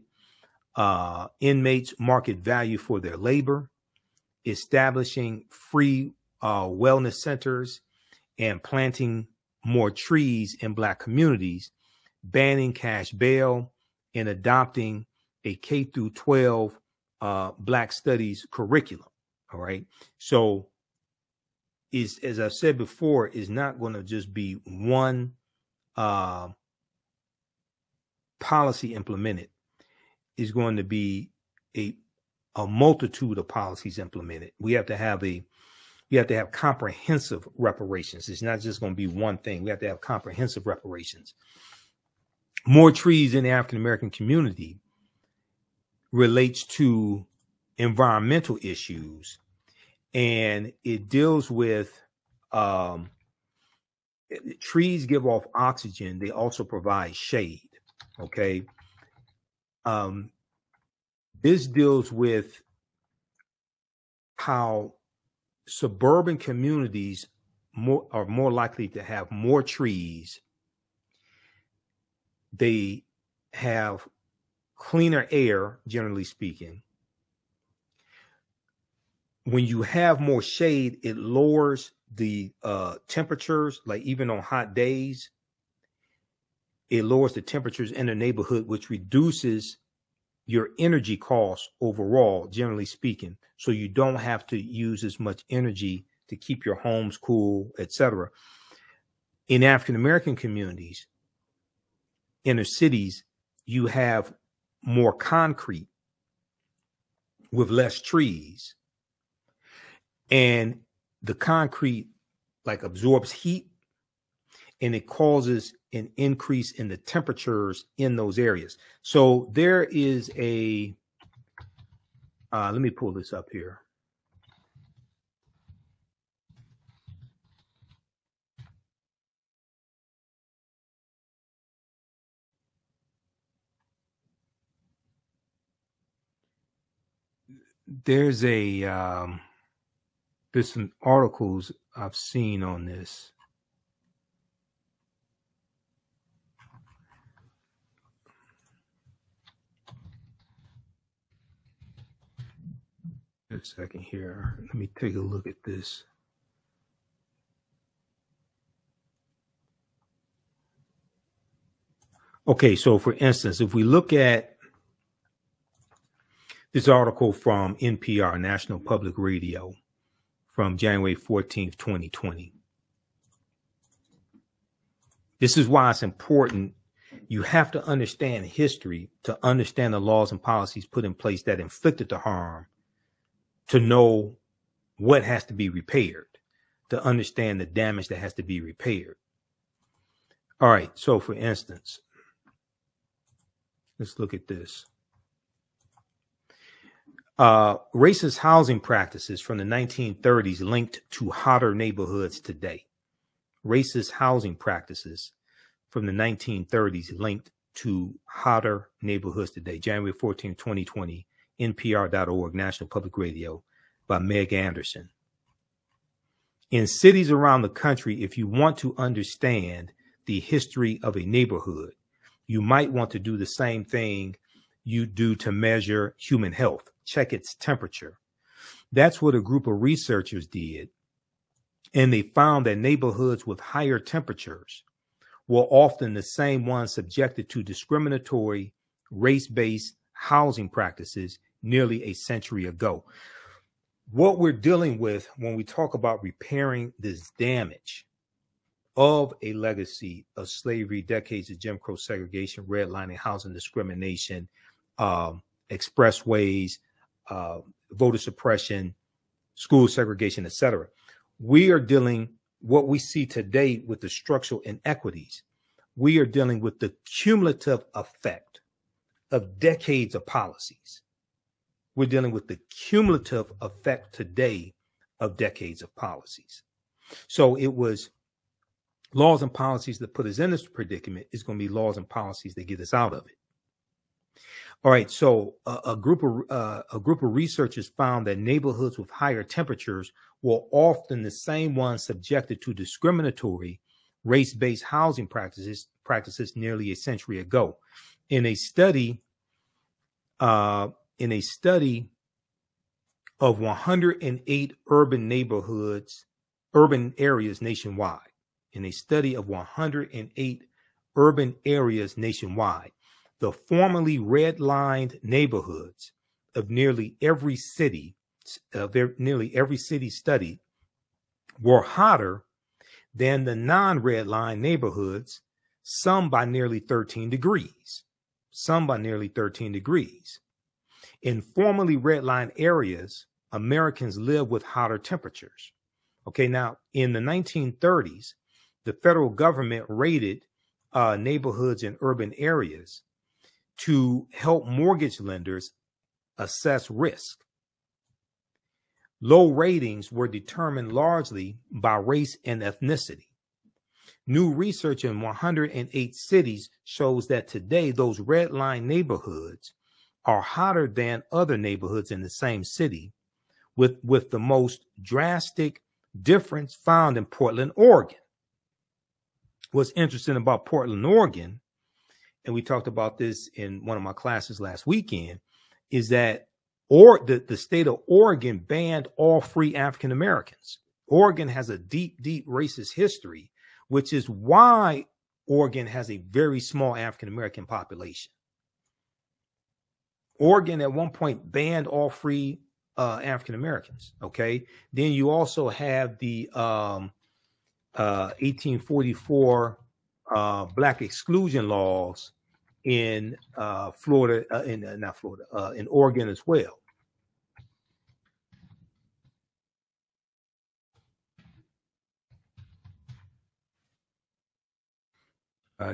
inmates market value for their labor, establishing free wellness centers, and planting more trees in Black communities, banning cash bail, and adopting a K through 12 Black studies curriculum. All right. So as I've said before, is not going to just be one policy implemented. Is going to be a multitude of policies implemented. We have to have comprehensive reparations. It's not just going to be one thing. We have to have comprehensive reparations. More trees in the African American community relates to environmental issues, and it deals with trees give off oxygen. They also provide shade. Okay. This deals with how suburban communities are more likely to have more trees. They have cleaner air, generally speaking. When you have more shade, it lowers the temperatures, like even on hot days, it lowers the temperatures in the neighborhood, which reduces your energy costs overall, generally speaking. So you don't have to use as much energy to keep your homes cool, etc. In African American communities, inner cities, you have more concrete with less trees. And the concrete like absorbs heat, and it causes an increase in the temperatures in those areas. So there is a, let me pull this up here. There's some articles I've seen on this. A second here. Let me take a look at this. Okay, so for instance, if we look at this article from NPR, National Public Radio, from January 14th, 2020. This is why it's important. You have to understand history to understand the laws and policies put in place that inflicted the harm, to know what has to be repaired, to understand the damage that has to be repaired. All right. So for instance, let's look at this. Racist housing practices from the 1930s linked to hotter neighborhoods today. Racist housing practices from the 1930s linked to hotter neighborhoods today. January 14, 2020. NPR.org, National Public Radio, by Meg Anderson. In cities around the country, if you want to understand the history of a neighborhood, you might want to do the same thing you do to measure human health. Check its temperature. That's what a group of researchers did. And they found that neighborhoods with higher temperatures were often the same ones subjected to discriminatory race-based housing practices nearly a century ago. What we're dealing with when we talk about repairing this damage of a legacy of slavery, decades of Jim Crow segregation, redlining, housing discrimination, expressways, voter suppression, school segregation, etc. We are dealing what we see today with the structural inequities. We are dealing with the cumulative effect of decades of policies. We're dealing with the cumulative effect today of decades of policies. So it was laws and policies that put us in this predicament. Is going to be laws and policies that get us out of it. All right. So a group of researchers found that neighborhoods with higher temperatures were often the same ones subjected to discriminatory race-based housing practices nearly a century ago. In a study of 108 urban areas nationwide, the formerly red-lined neighborhoods of nearly every city studied were hotter than the non-red-line neighborhoods, some by nearly 13 degrees. In formerly red-line areas, Americans live with hotter temperatures. Okay, now in the 1930s, the federal government rated neighborhoods in urban areas to help mortgage lenders assess risk. Low ratings were determined largely by race and ethnicity. New research in 108 cities shows that today those red line neighborhoods are hotter than other neighborhoods in the same city, with the most drastic difference found in Portland, Oregon. What's interesting about Portland, Oregon, and we talked about this in one of my classes last weekend, is that the state of Oregon banned all free African Americans. Oregon has a deep, deep racist history, which is why Oregon has a very small African American population. Oregon at one point banned all free African Americans. Okay. Then you also have the 1844 Black exclusion laws in Florida, in Oregon as well.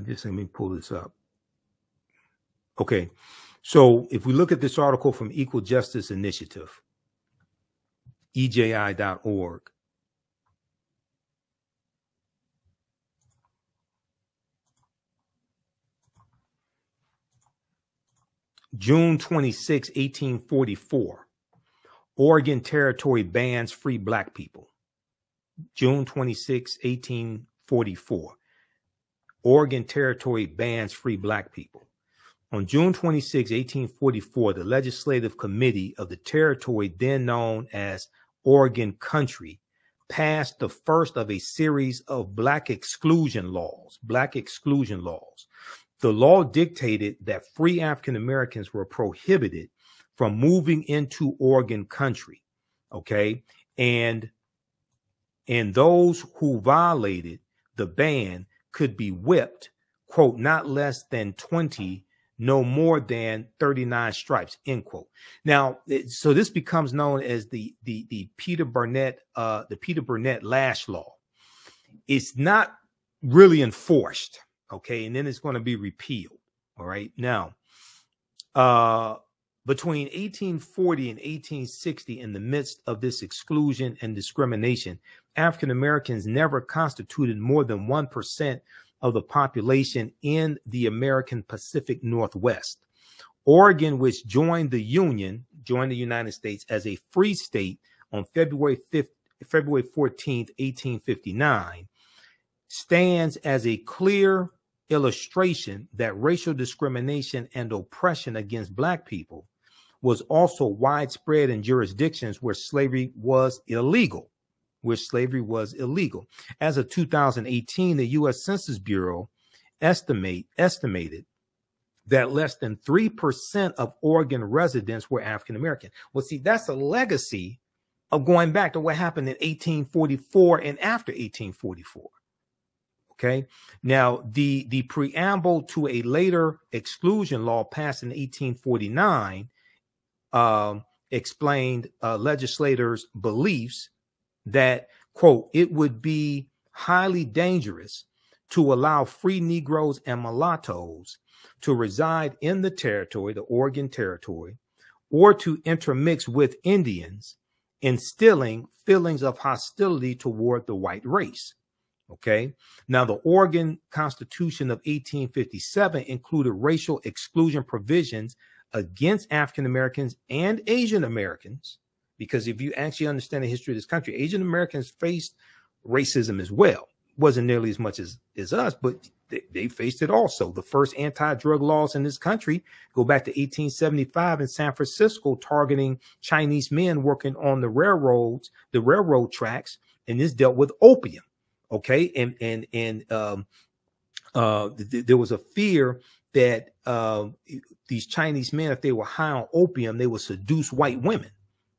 Just let me pull this up. Okay, so if we look at this article from Equal Justice Initiative, EJI.org, June 26, 1844, Oregon Territory bans free Black people. June 26, 1844, Oregon Territory bans free Black people. On June 26, 1844, the Legislative Committee of the territory, then known as Oregon Country, passed the first of a series of Black exclusion laws. The law dictated that free African Americans were prohibited from moving into Oregon Country. Okay. And those who violated the ban could be whipped, quote, not less than 20, no more than 39 stripes, end quote. Now, so this becomes known as the Peter Burnett Lash Law. It's not really enforced. Okay, and then it's going to be repealed. All right. Now, between 1840 and 1860, in the midst of this exclusion and discrimination, African Americans never constituted more than 1% of the population in the American Pacific Northwest. Oregon, which joined the United States as a free state on February 14th, 1859, stands as a clear illustration that racial discrimination and oppression against Black people was also widespread in jurisdictions where slavery was illegal. As of 2018, the U.S. Census Bureau estimated that less than 3% of Oregon residents were African American. Well, see, that's a legacy of going back to what happened in 1844 and after 1844. Okay. Now, the preamble to a later exclusion law passed in 1849 explained legislators' beliefs that, quote, it would be highly dangerous to allow free Negroes and mulattoes to reside in the territory, the Oregon Territory, or to intermix with Indians, instilling feelings of hostility toward the white race. Okay. Now, the Oregon Constitution of 1857 included racial exclusion provisions against African Americans and Asian Americans, because if you actually understand the history of this country, Asian Americans faced racism as well. It wasn't nearly as much as us, but they faced it also. The first anti-drug laws in this country go back to 1875 in San Francisco, targeting Chinese men working on the railroad tracks, and this dealt with opium. Okay, there was a fear that these Chinese men, if they were high on opium, they would seduce white women.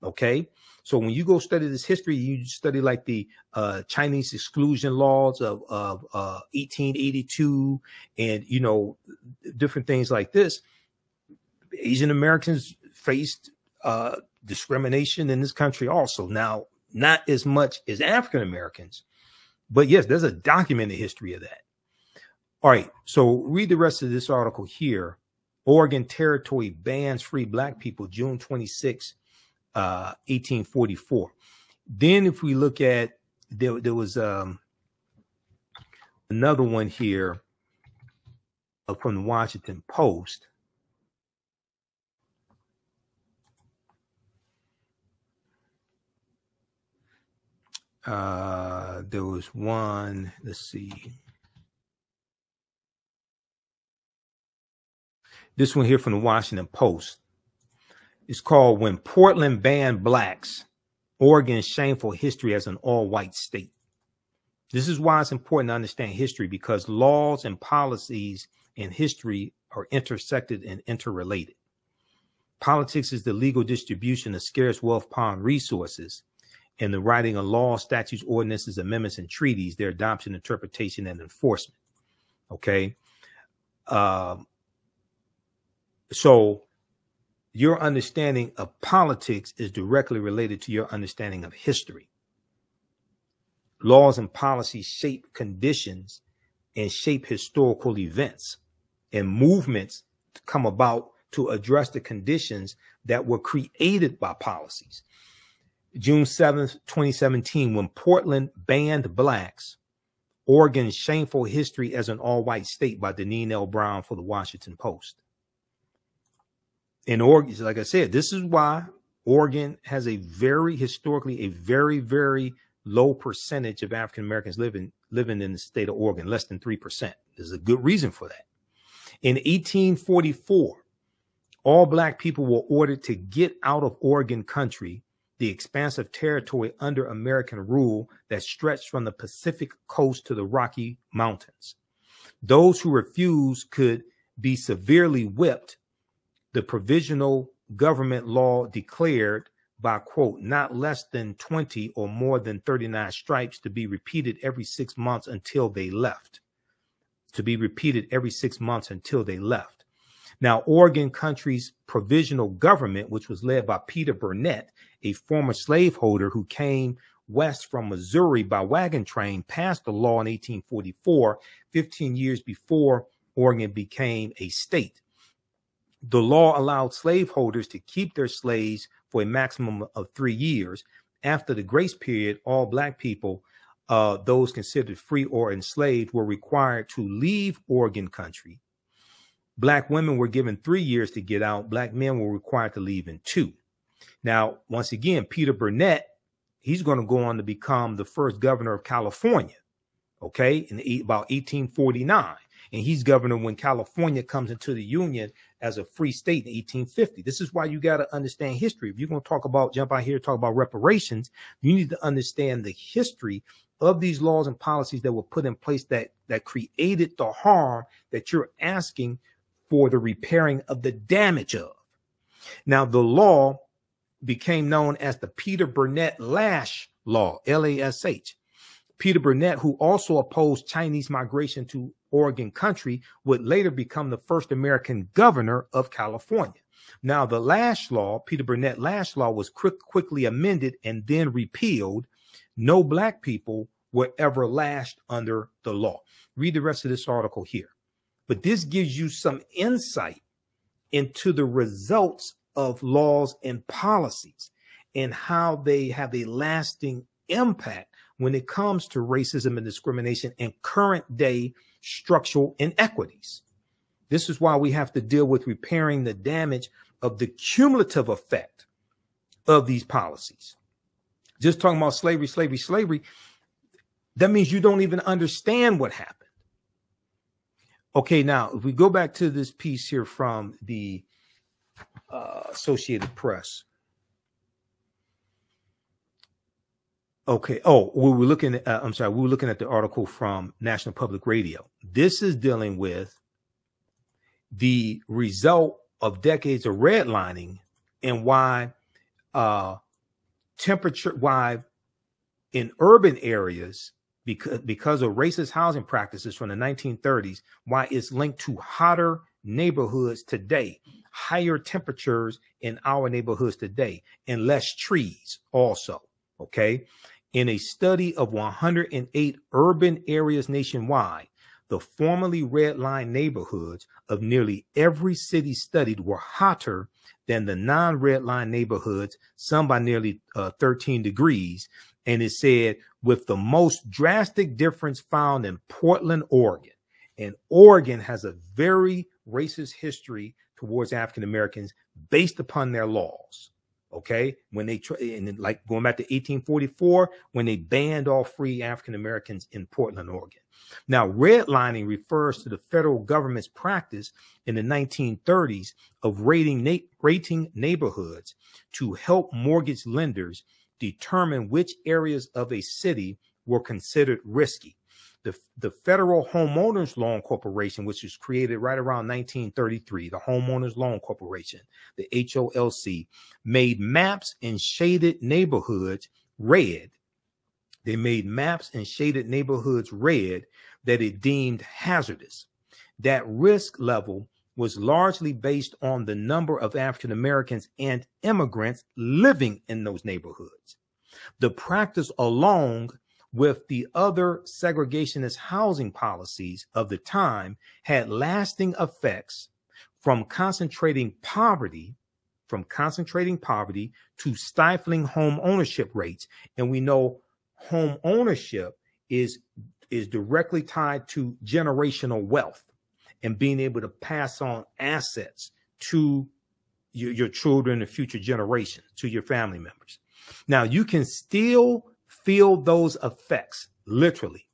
Okay, so when you go study this history, you study like the Chinese exclusion laws of 1882, and different things like this. Asian Americans faced discrimination in this country also. Now, not as much as African Americans, but yes, there's a documented history of that. All right, so read the rest of this article here. Oregon Territory bans free Black people, June 26, 1844. Then if we look at, there was another one here from the Washington Post. There was one, let's see. This one here from the Washington Post. It's called "When Portland Banned Blacks, Oregon's Shameful History as an All-White State." This is why it's important to understand history, because laws and policies and history are intersected and interrelated. Politics is the legal distribution of scarce wealth, power, and resources, and the writing of laws, statutes, ordinances, amendments, and treaties, their adoption, interpretation, and enforcement. Okay. So your understanding of politics is directly related to your understanding of history. Laws and policies shape conditions and shape historical events and movements to come about to address the conditions that were created by policies. June 7th, 2017, when Portland banned blacks, Oregon's Shameful History as an All-White State, by Deneen L. Brown for the Washington Post. In Oregon, like I said, this is why Oregon has a historically a very low percentage of African Americans living in the state of Oregon, less than 3%. There's a good reason for that. In 1844, all Black people were ordered to get out of Oregon country, the expansive territory under American rule that stretched from the Pacific coast to the Rocky Mountains. Those who refused could be severely whipped. The provisional government law declared by, quote, not less than 20 or more than 39 stripes, to be repeated every 6 months until they left. Now, Oregon country's provisional government, which was led by Peter Burnett, a former slaveholder who came west from Missouri by wagon train, passed the law in 1844, 15 years before Oregon became a state. The law allowed slaveholders to keep their slaves for a maximum of 3 years. After the grace period, all Black people, those considered free or enslaved, were required to leave Oregon country. Black women were given 3 years to get out. Black men were required to leave in 2. Now, once again, Peter Burnett, he's going to go on to become the first governor of California, okay, in about 1849. And he's governor when California comes into the Union as a free state in 1850. This is why you got to understand history. If you're going to talk about, jump out here, talk about reparations, you need to understand the history of these laws and policies that were put in place that created the harm that you're asking for the repairing of the damage of. Now, the law became known as the Peter Burnett Lash Law, L-A-S-H. Peter Burnett, who also opposed Chinese migration to Oregon country, would later become the first American governor of California. Now, the Lash Law, Peter Burnett Lash Law, was quickly amended and then repealed. No black people were ever lashed under the law. Read the rest of this article here. But this gives you some insight into the results of laws and policies and how they have a lasting impact when it comes to racism and discrimination and current day structural inequities. This is why we have to deal with repairing the damage of the cumulative effect of these policies. Just talking about slavery, that means you don't even understand what happened. Okay, now, if we go back to this piece here from the Associated Press. Okay. Oh, we were looking at, we were looking at the article from National Public Radio. This is dealing with the result of decades of redlining and why why in urban areas, because of racist housing practices from the 1930s, why it's linked to hotter neighborhoods today, higher temperatures in our neighborhoods today, and less trees also. Okay. In a study of 108 urban areas nationwide, the formerly red-line neighborhoods of nearly every city studied were hotter than the non-red-line neighborhoods, some by nearly 13 degrees. And it said, with the most drastic difference found in Portland, Oregon. And Oregon has a very racist history towards African Americans based upon their laws. Okay, when they and like going back to 1844, when they banned all free African Americans in Portland, Oregon. Now, redlining refers to the federal government's practice in the 1930s of rating neighborhoods to help mortgage lenders determine which areas of a city were considered risky. The Federal Homeowners Loan Corporation, which was created right around 1933, the Homeowners Loan Corporation, the HOLC, made maps and shaded neighborhoods red. They made maps and shaded neighborhoods red that it deemed hazardous. That risk level was largely based on the number of African Americans and immigrants living in those neighborhoods. The practice, along with the other segregationist housing policies of the time, had lasting effects from concentrating poverty to stifling home ownership rates. And we know home ownership is directly tied to generational wealth and being able to pass on assets to your children and future generations, to your family members. Now, you can still feel those effects, literally.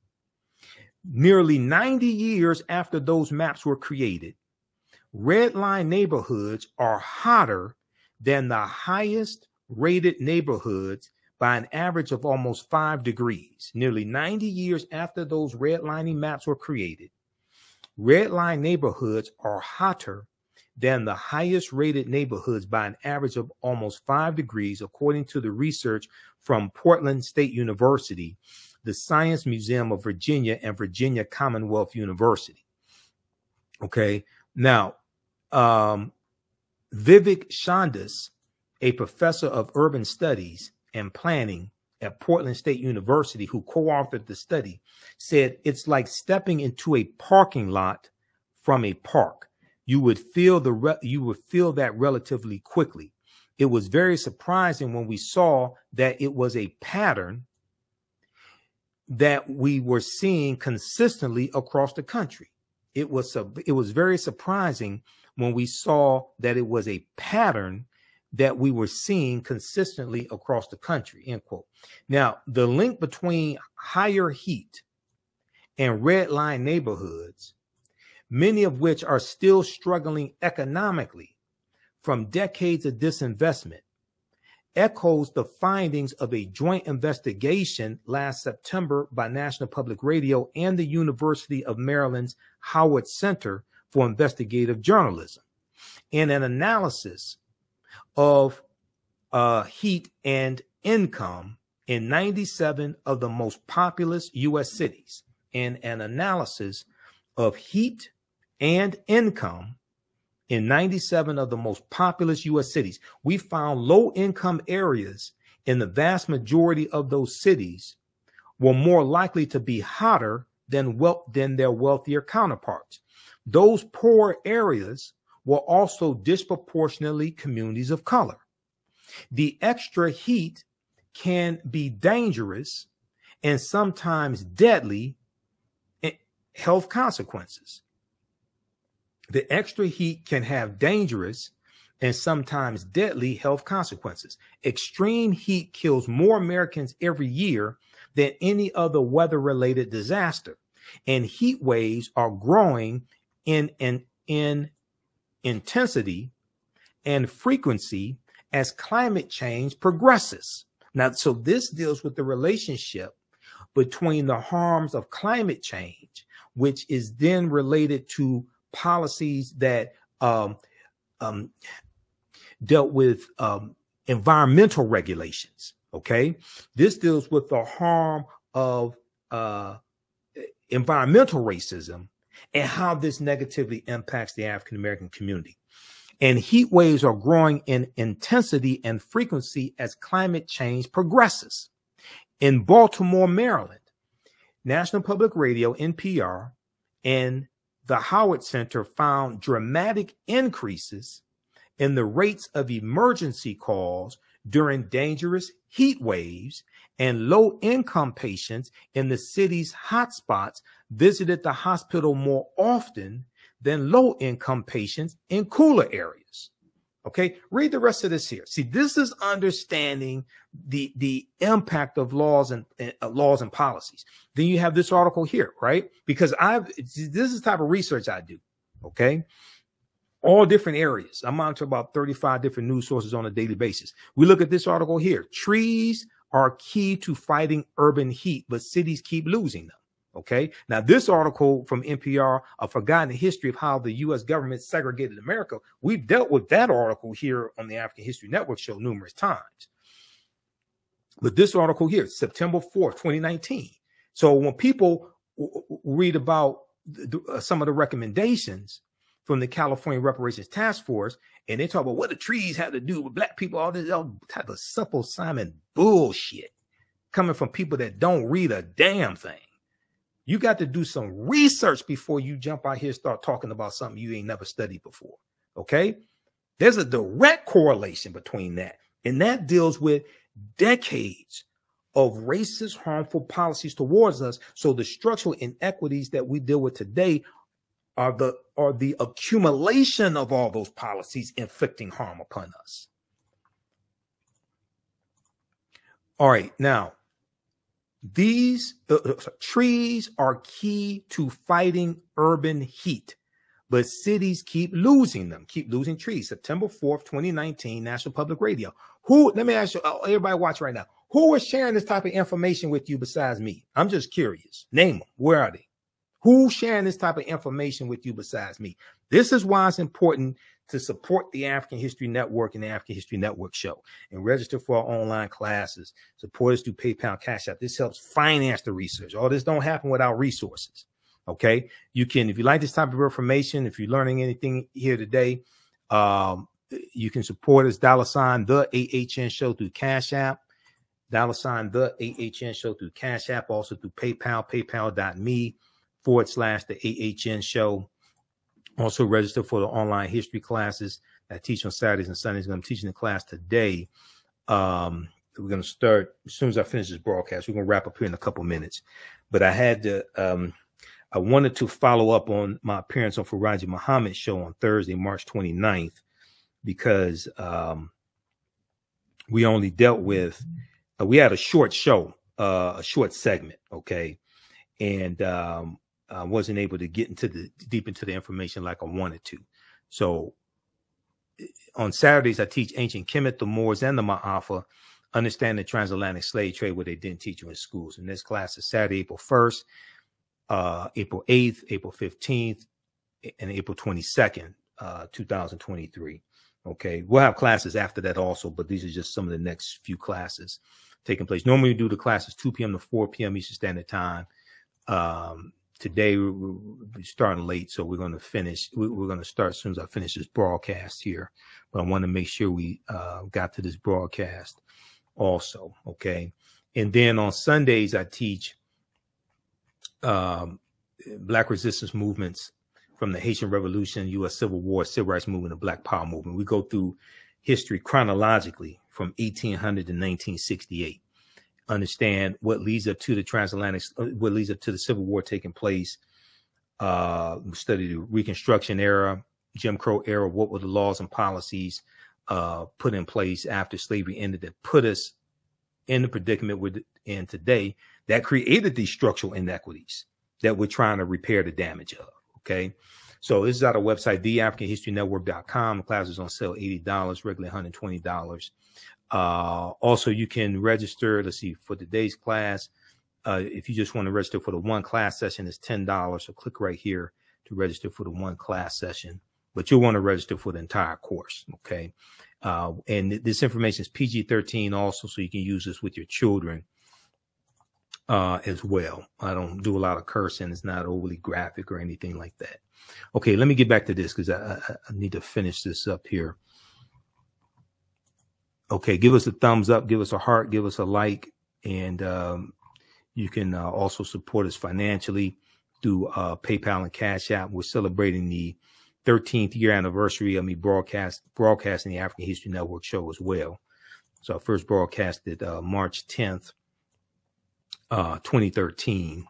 Nearly 90 years after those maps were created, red line neighborhoods are hotter than the highest rated neighborhoods by an average of almost 5 degrees. Nearly 90 years after those redlining maps were created, red line neighborhoods are hotter than the highest rated neighborhoods by an average of almost 5 degrees, according to the research from Portland State University, the Science Museum of Virginia, and Virginia Commonwealth University. Okay. Now, Vivek Chandas, a professor of urban studies and planning at Portland State University, who co-authored the study, said it's like stepping into a parking lot from a park. You would feel that relatively quickly. It was very surprising when we saw that it was a pattern that we were seeing consistently across the country. It was very surprising when we saw that it was a pattern that we were seeing consistently across the country, end quote. Now, the link between higher heat and red line neighborhoods many of which are still struggling economically from decades of disinvestment, echoes the findings of a joint investigation last September by National Public Radio and the University of Maryland's Howard Center for Investigative Journalism in an analysis of heat and income in 97 of the most populous U.S. cities. In an analysis of heat and income in 97 of the most populous U.S. cities, we found low-income areas in the vast majority of those cities were more likely to be hotter than their wealthier counterparts. Those poor areas were also disproportionately communities of color. The extra heat can be dangerous and sometimes deadly health consequences. The extra heat can have dangerous and sometimes deadly health consequences. Extreme heat kills more Americans every year than any other weather-related disaster, and heat waves are growing in intensity and frequency as climate change progresses. Now, so this deals with the relationship between the harms of climate change, which is then related to policies that dealt with environmental regulations. Okay, this deals with the harm of environmental racism and how this negatively impacts the African American community. And heat waves are growing in intensity and frequency as climate change progresses. In Baltimore, Maryland, National Public Radio, NPR, and the Howard Center found dramatic increases in the rates of emergency calls during dangerous heat waves, and low-income patients in the city's hotspots visited the hospital more often than low-income patients in cooler areas. Okay, read the rest of this here. See, this is understanding the impact of laws and policies. Then you have this article here, right? Because this is the type of research I do. Okay, all different areas. I monitor about 35 different news sources on a daily basis. We look at this article here. Trees are key to fighting urban heat, but cities keep losing them. Okay. Now, this article from NPR, A Forgotten History of How the U.S. Government Segregated America, we've dealt with that article here on the African History Network show numerous times. But this article here, September 4th, 2019. So when people read about some of the recommendations from the California Reparations Task Force, and they talk about what the trees had to do with black people, all this all type of simple Simon bullshit coming from people that don't read a damn thing. You got to do some research before you jump out here and start talking about something you ain't never studied before. Okay? There's a direct correlation between that. And that deals with decades of racist, harmful policies towards us. So the structural inequities that we deal with today are the accumulation of all those policies inflicting harm upon us. All right. Now, these trees are key to fighting urban heat, but cities keep losing them, keep losing trees. September 4th, 2019, National Public Radio. Let me ask you, everybody watch right now. Who is sharing this type of information with you besides me? I'm just curious. Name them. Where are they? Who's sharing this type of information with you besides me? This is why it's important to support the African History Network and the African History Network show and register for our online classes. Support us through PayPal, Cash App. This helps finance the research. All this don't happen without resources. Okay. You can, if you like this type of information, if you're learning anything here today, you can support us, $ the AHN show through Cash App, $ the AHN show through Cash App, also through PayPal, paypal.me/the AHN show. Also register for the online history classes that I teach on Saturdays and Sundays. I'm teaching the class today. We're going to start as soon as I finish this broadcast. We're going to wrap up here in a couple minutes. But I had to, I wanted to follow up on my appearance on Faraji Muhammad's show on Thursday, March 29th, because we only dealt with, we had a short show, a short segment. Okay. And wasn't able to get deep into the information like I wanted to. So on Saturdays, I teach ancient Kemet, the Moors, and the Maafa, understand the transatlantic slave trade, what they didn't teach you in schools. And this class is Saturday, April 1st, April 8th, April 15th, and April 22nd, 2023. Okay, we'll have classes after that also, but these are just some of the next few classes taking place. Normally we do the classes 2 p.m. to 4 p.m. Eastern Standard Time. Today we're starting late, so we're going to finish. We're going to start as soon as I finish this broadcast here. But I want to make sure we got to this broadcast also. Okay, and then on Sundays I teach Black resistance movements from the Haitian Revolution, U.S. Civil War, Civil Rights Movement, and Black Power Movement. We go through history chronologically from 1800 to 1968. Understand what leads up to the transatlantic, what leads up to the Civil War taking place. We study the Reconstruction era, Jim Crow era. What were the laws and policies put in place after slavery ended that put us in the predicament we're in today that created these structural inequities that we're trying to repair the damage of? Okay, so this is at our website, theafricanhistorynetwork.com. The class is on sale, $80, regularly $120. Also, you can register. Let's see, for today's class, if you just want to register for the one class session, it's $10. So click right here to register for the one class session. But you'll want to register for the entire course. Okay, and this information is PG-13 also, so you can use this with your children as well. I don't do a lot of cursing. It's not overly graphic or anything like that. Okay, let me get back to this because I need to finish this up here. Okay, give us a thumbs up, give us a heart, give us a like, and you can also support us financially through PayPal and Cash App. We're celebrating the 13th year anniversary of me broadcasting the African History Network show as well. So I first broadcasted March 10th, 2013.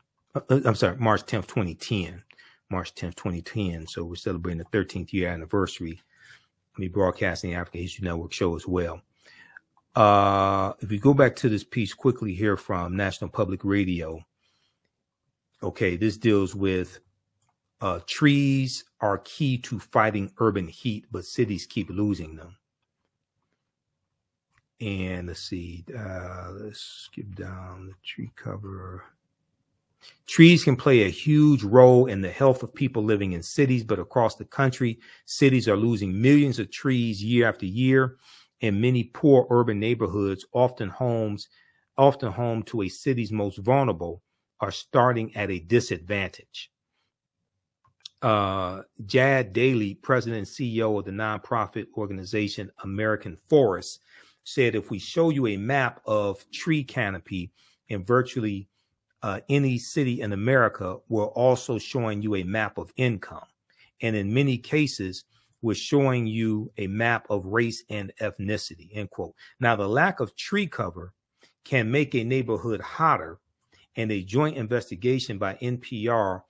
I'm sorry, March 10th, 2010. March 10th, 2010. So we're celebrating the 13th year anniversary of me broadcasting the African History Network show as well. If we go back to this piece quickly here from National Public Radio. Okay, this deals with trees are key to fighting urban heat, but cities keep losing them. And let's see, let's skip down the tree cover. Trees can play a huge role in the health of people living in cities, but across the country, cities are losing millions of trees year after year. In many poor urban neighborhoods, often home to a city's most vulnerable, are starting at a disadvantage. Jad Daly, president and CEO of the nonprofit organization American Forests, said, if we show you a map of tree canopy in virtually any city in America, we're also showing you a map of income. And in many cases, we're showing you a map of race and ethnicity, end quote. Now, the lack of tree cover can make a neighborhood hotter, and a joint investigation by NPR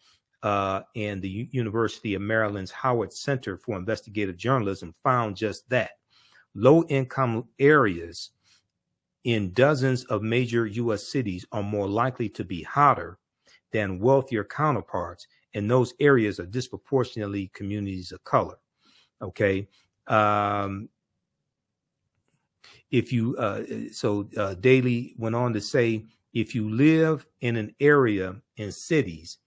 and the University of Maryland's Howard Center for Investigative Journalism found just that. Low-income areas in dozens of major U.S. cities are more likely to be hotter than wealthier counterparts, and those areas are disproportionately communities of color. Okay. Daly went on to say, if you live in an area in cities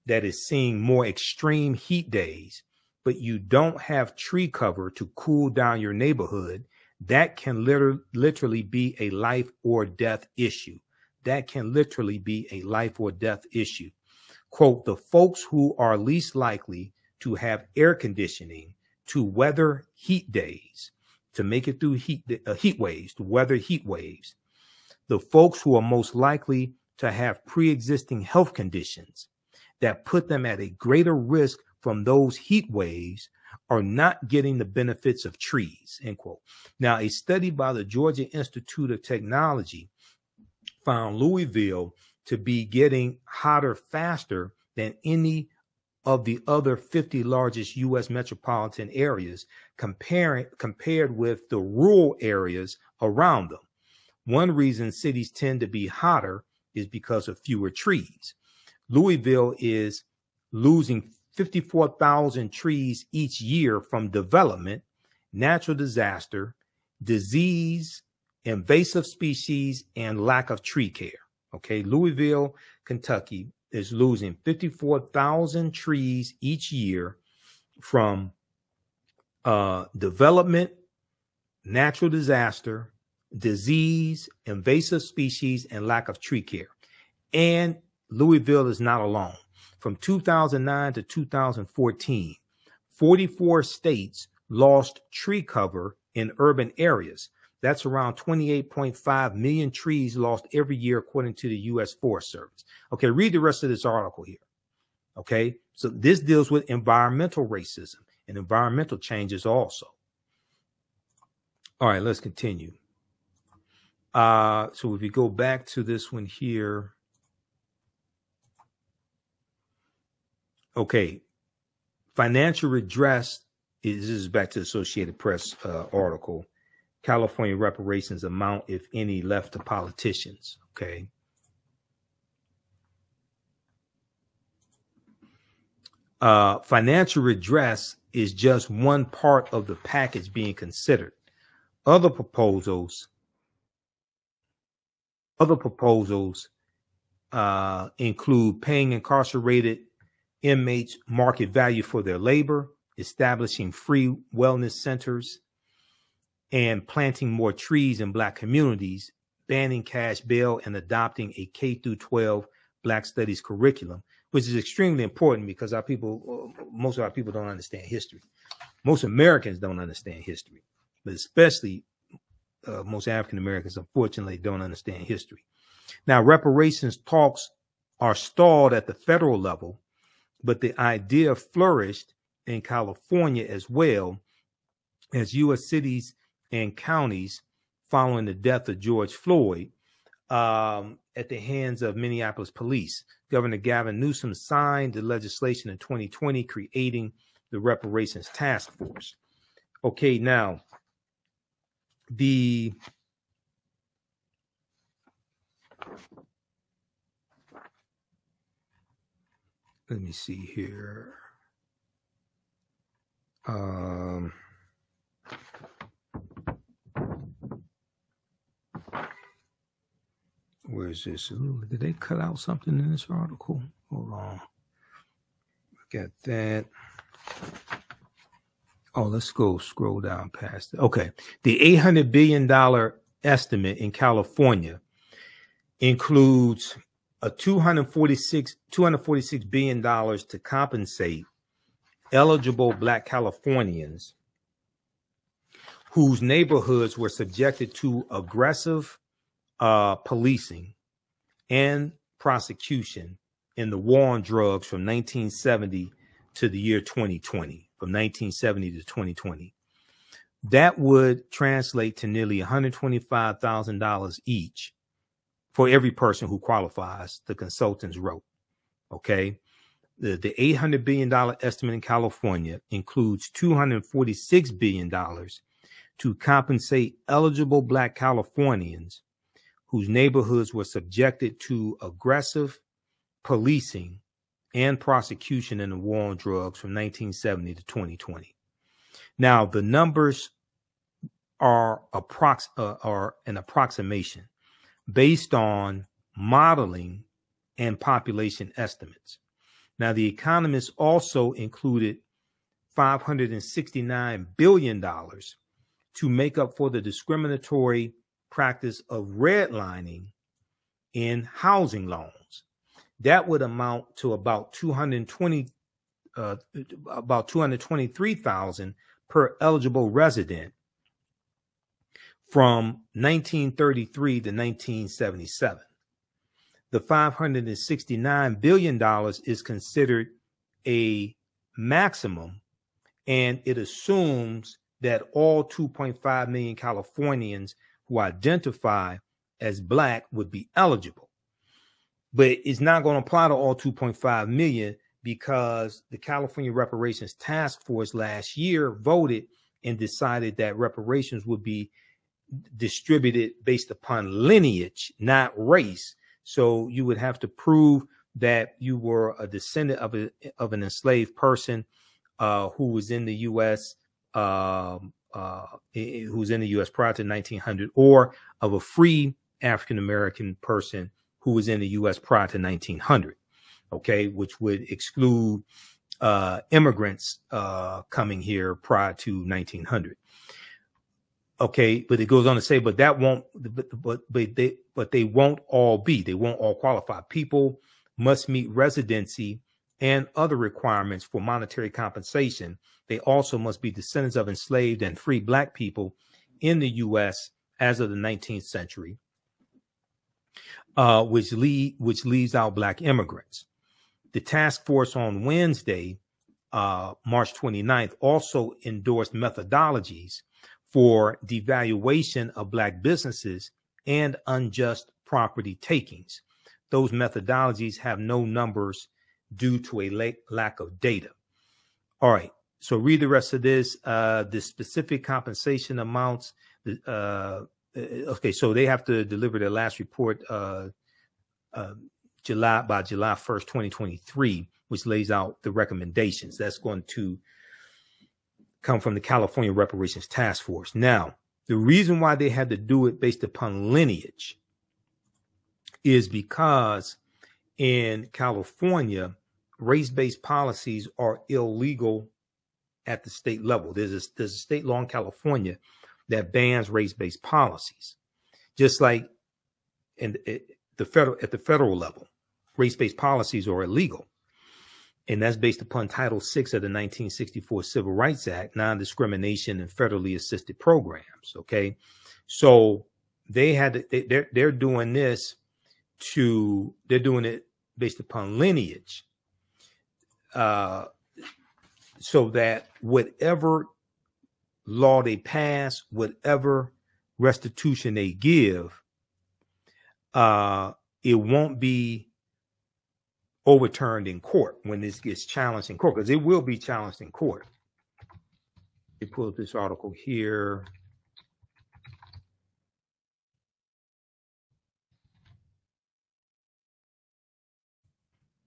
that is seeing more extreme heat days, but you don't have tree cover to cool down your neighborhood, that can literally be a life or death issue. That can literally be a life or death issue. Quote, the folks who are least likely to have air conditioning to weather heat days, to make it through heat waves, to weather heat waves. The folks who are most likely to have pre-existing health conditions that put them at a greater risk from those heat waves are not getting the benefits of trees, end quote. Now, a study by the Georgia Institute of Technology found Louisville to be getting hotter faster than any of the other 50 largest U.S. metropolitan areas compared with the rural areas around them. One reason cities tend to be hotter is because of fewer trees. Louisville is losing 54,000 trees each year from development, natural disaster, disease, invasive species, and lack of tree care. Okay, Louisville, Kentucky is losing 54,000 trees each year from development, natural disaster, disease, invasive species, and lack of tree care. And Louisville is not alone. From 2009 to 2014, 44 states lost tree cover in urban areas. That's around 28.5 million trees lost every year, according to the U.S. Forest Service. Okay, read the rest of this article here. Okay, so this deals with environmental racism and environmental changes also. All right, let's continue. So if you go back to this one here. Okay, financial redress this is back to the Associated Press article. California reparations amount, if any, left to politicians. Okay. Financial redress is just one part of the package being considered. Other proposals include paying incarcerated inmates market value for their labor, establishing free wellness centers, and planting more trees in Black communities, banning cash bail, and adopting a K-12 Black studies curriculum, which is extremely important because most of our people don't understand history. Most Americans don't understand history, but especially most African Americans, unfortunately, don't understand history. Now, reparations talks are stalled at the federal level, but the idea flourished in California as well, as U.S. cities and counties following the death of George Floyd at the hands of Minneapolis police. Governor Gavin Newsom signed the legislation in 2020, creating the Reparations Task Force. Okay, now, let me see here. Where is this? Ooh, did they cut out something in this article? Hold on. Look at that. Oh, let's go scroll down past it. Okay. The $800 billion estimate in California includes a $246 billion to compensate eligible Black Californians whose neighborhoods were subjected to aggressive policing and prosecution in the war on drugs from 1970 to the year 2020, from 1970 to 2020. That would translate to nearly $125,000 each for every person who qualifies, the consultants wrote. Okay. The $800 billion estimate in California includes $246 billion to compensate eligible Black Californians whose neighborhoods were subjected to aggressive policing and prosecution in the war on drugs from 1970 to 2020. Now, the numbers are an approximation based on modeling and population estimates. Now, the economists also included $569 billion to make up for the discriminatory practice of redlining in housing loans. That would amount to about $223,000 per eligible resident from 1933 to 1977. The $569 billion is considered a maximum, and it assumes that all 2.5 million Californians who identify as Black would be eligible. But it's not going to apply to all 2.5 million because the California Reparations Task Force last year voted and decided that reparations would be distributed based upon lineage, not race. So you would have to prove that you were a descendant of an enslaved person who was in the U.S. Who's in the U.S. prior to 1900, or of a free African American person who was in the U.S. prior to 1900. Okay, which would exclude immigrants coming here prior to 1900. Okay, but it goes on to say, but that won't, but they won't all be, they won't all qualify. People must meet residency and other requirements for monetary compensation. They also must be descendants of enslaved and free Black people in the U.S. as of the 19th century, which leaves out Black immigrants. The task force on Wednesday, March 29th, also endorsed methodologies for devaluation of Black businesses and unjust property takings. Those methodologies have no numbers due to a lack of data. All right, so read the rest of this. The specific compensation amounts. Okay, so they have to deliver their last report by July 1st, 2023, which lays out the recommendations. That's going to come from the California Reparations Task Force. Now, the reason why they had to do it based upon lineage is because in California, race-based policies are illegal at the state level. There's a state law in California that bans race-based policies, just like at the federal level, race-based policies are illegal. And that's based upon Title VI of the 1964 Civil Rights Act, non-discrimination and federally assisted programs. Okay, so they had to, they're doing this they're doing it based upon lineage, so that whatever law they pass, whatever restitution they give, it won't be overturned in court when this gets challenged in court, because it will be challenged in court. They pull up this article here.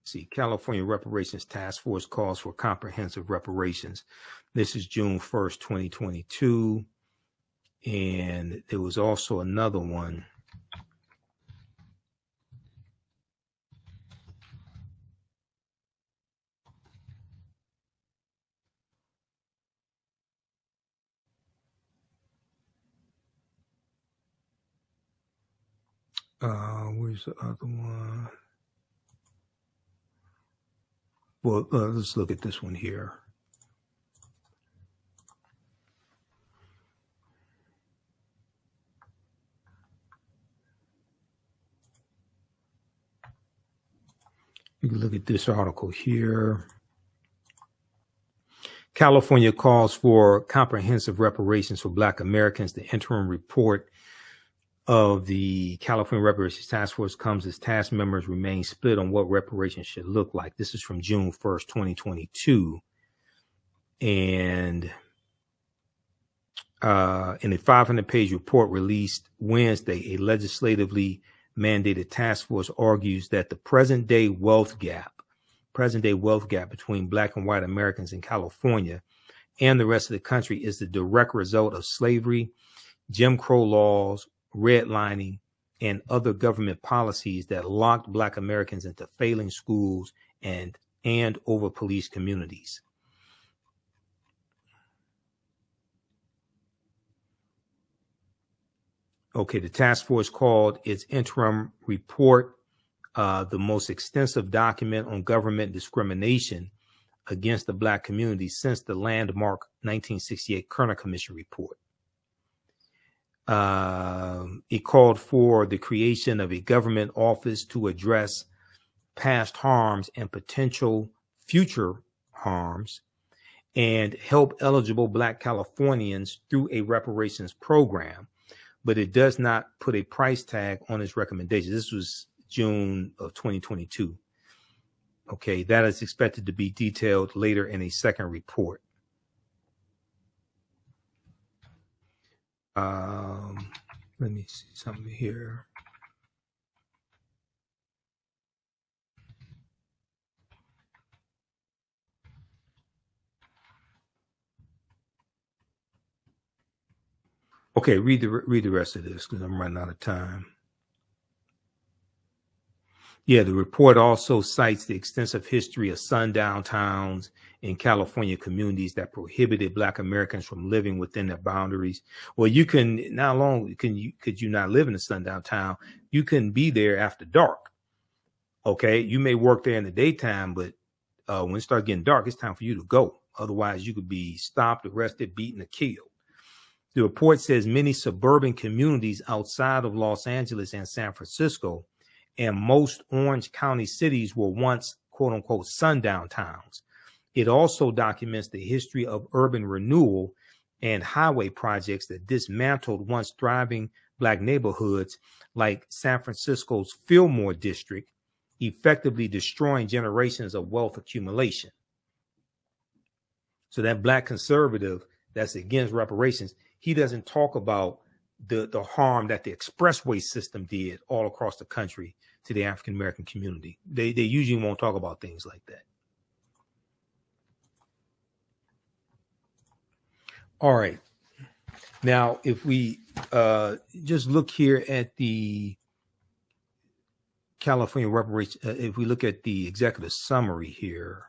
See, California Reparations Task Force calls for comprehensive reparations. This is June 1st, 2022. And there was also another one. Where's the other one? Well, let's look at this one here. You can look at this article here. California calls for comprehensive reparations for Black Americans. The interim report of the California Reparations Task Force comes as task members remain split on what reparations should look like. This is from June 1st, 2022. And in a 500-page report released Wednesday, a legislatively mandated task force argues that the present-day wealth gap between Black and white Americans in California and the rest of the country is the direct result of slavery, Jim Crow laws, redlining, and other government policies that locked Black Americans into failing schools and over-policed communities. Okay, the task force called its interim report the most extensive document on government discrimination against the Black community since the landmark 1968 Kerner Commission report. It called for the creation of a government office to address past harms and potential future harms and help eligible Black Californians through a reparations program, but it does not put a price tag on its recommendations. This was June of 2022. Okay, that is expected to be detailed later in a second report. Let me see something here. Okay, read the rest of this because I'm running out of time. Yeah, the report also cites the extensive history of sundown towns in California communities that prohibited Black Americans from living within their boundaries. Well, you can, not long could you not live in a sundown town? You can be there after dark. Okay, you may work there in the daytime, but when it starts getting dark, it's time for you to go. Otherwise, you could be stopped, arrested, beaten, or killed. The report says many suburban communities outside of Los Angeles and San Francisco and most Orange County cities were once, quote unquote, sundown towns. It also documents the history of urban renewal and highway projects that dismantled once thriving Black neighborhoods like San Francisco's Fillmore district, effectively destroying generations of wealth accumulation. So that Black conservative that's against reparations, he doesn't talk about the harm that the expressway system did all across the country to the African American community. They usually won't talk about things like that. All right. Now, if we just look here at the California reparations, if we look at the executive summary here,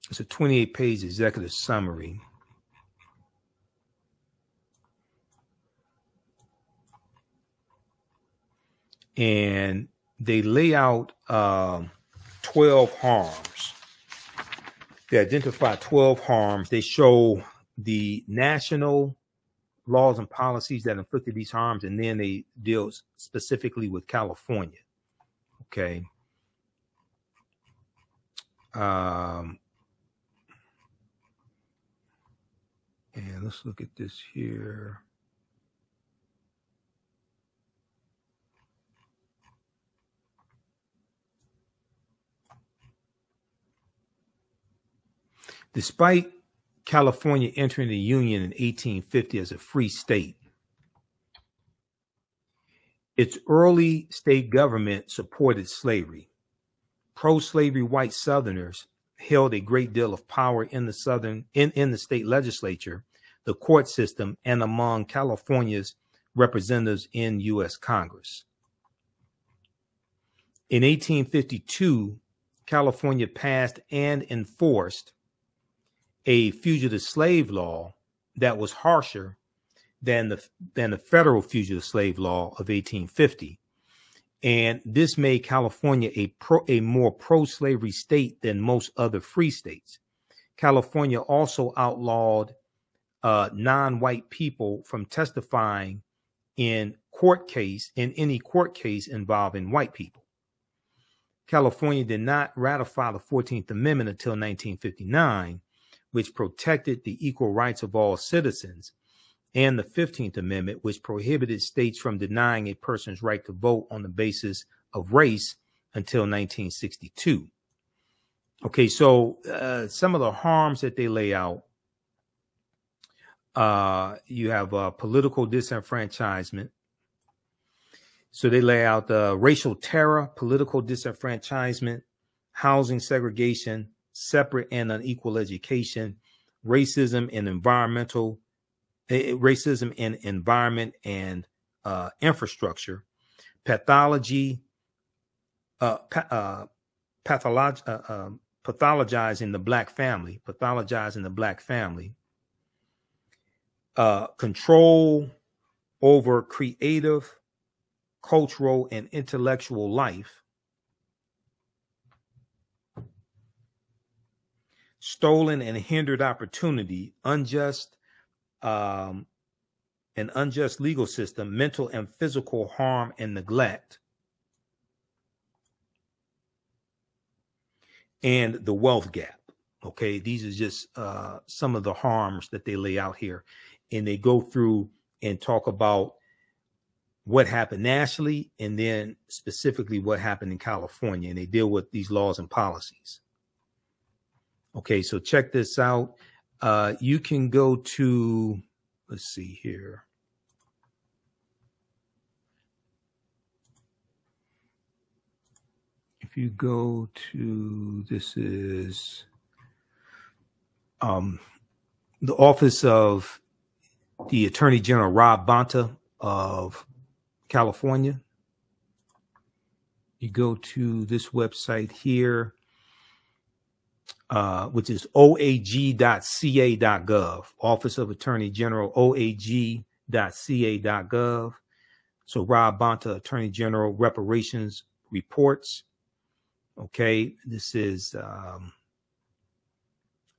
it's a 28-page executive summary. And they lay out 12 harms. They identify 12 harms. They show the national laws and policies that inflicted these harms, and then they deal specifically with California. Okay. And let's look at this here. Despite California entering the Union in 1850 as a free state, its early state government supported slavery. Pro-slavery white Southerners held a great deal of power in the in the state legislature, the court system, and among California's representatives in U.S. Congress. In 1852, California passed and enforced a fugitive slave law that was harsher than the federal fugitive slave law of 1850. And this made California a more pro-slavery state than most other free states. California also outlawed non-white people from testifying in any court case involving white people. California did not ratify the 14th Amendment until 1959, which protected the equal rights of all citizens, and the 15th Amendment, which prohibited states from denying a person's right to vote on the basis of race until 1962. Okay, so some of the harms that they lay out, you have political disenfranchisement. So they lay out racial terror, political disenfranchisement, housing segregation, separate and unequal education, racism and environment and infrastructure, pathologizing the black family, control over creative, cultural, and intellectual life, stolen and hindered opportunity, unjust legal system, mental and physical harm and neglect, and the wealth gap. Okay, these are just some of the harms that they lay out here. And they go through and talk about what happened nationally and then specifically what happened in California. And they deal with these laws and policies. Okay, so check this out. You can go to, let's see here. If you go to, this is the office of the Attorney General, Rob Bonta of California. You go to this website here, which is oag.ca.gov, Office of Attorney General, oag.ca.gov. So Rob Bonta, Attorney General, reparations reports. Okay, this is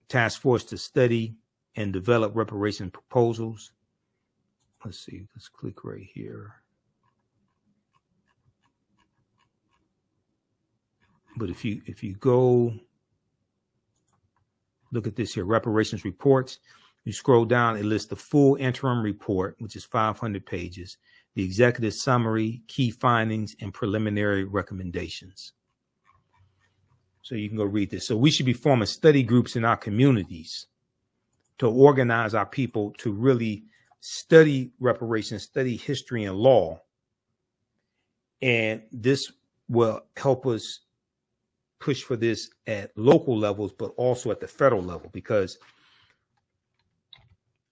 task force to study and develop reparation proposals. Let's see, let's click right here. But if you go look at this here, reparations reports, you scroll down, it lists the full interim report, which is 500 pages, the executive summary, key findings, and preliminary recommendations. So you can go read this. So we should be forming study groups in our communities to organize our people to really study reparations, study history and law. And this will help us push for this at local levels, but also at the federal level, because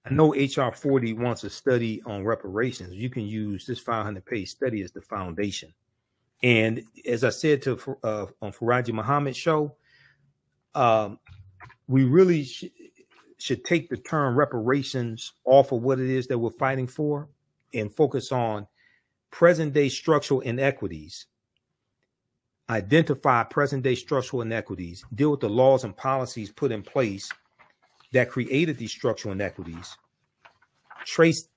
I know HR 40 wants a study on reparations. You can use this 500-page study as the foundation. And as I said to on Faraji Muhammad's show, we really should take the term reparations off of what it is that we're fighting for and focus on present-day structural inequities, identify present-day structural inequities, deal with the laws and policies put in place that created these structural inequities, trace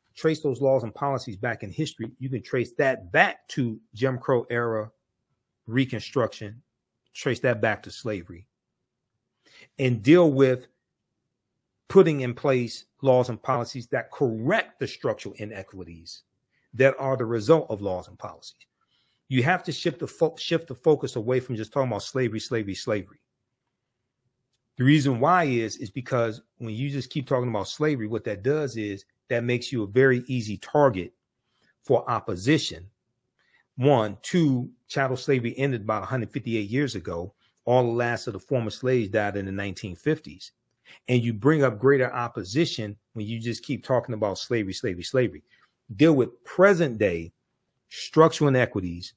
those laws and policies back in history. You can trace that back to Jim Crow era Reconstruction, trace that back to slavery, and deal with putting in place laws and policies that correct the structural inequities that are the result of laws and policies. You have to shift the focus away from just talking about slavery. The reason why is because when you just keep talking about slavery, what that does is that makes you a very easy target for opposition. 1, 2, chattel slavery ended about 158 years ago. All the last of the former slaves died in the 1950s. And you bring up greater opposition when you just keep talking about slavery. Deal with present day structural inequities,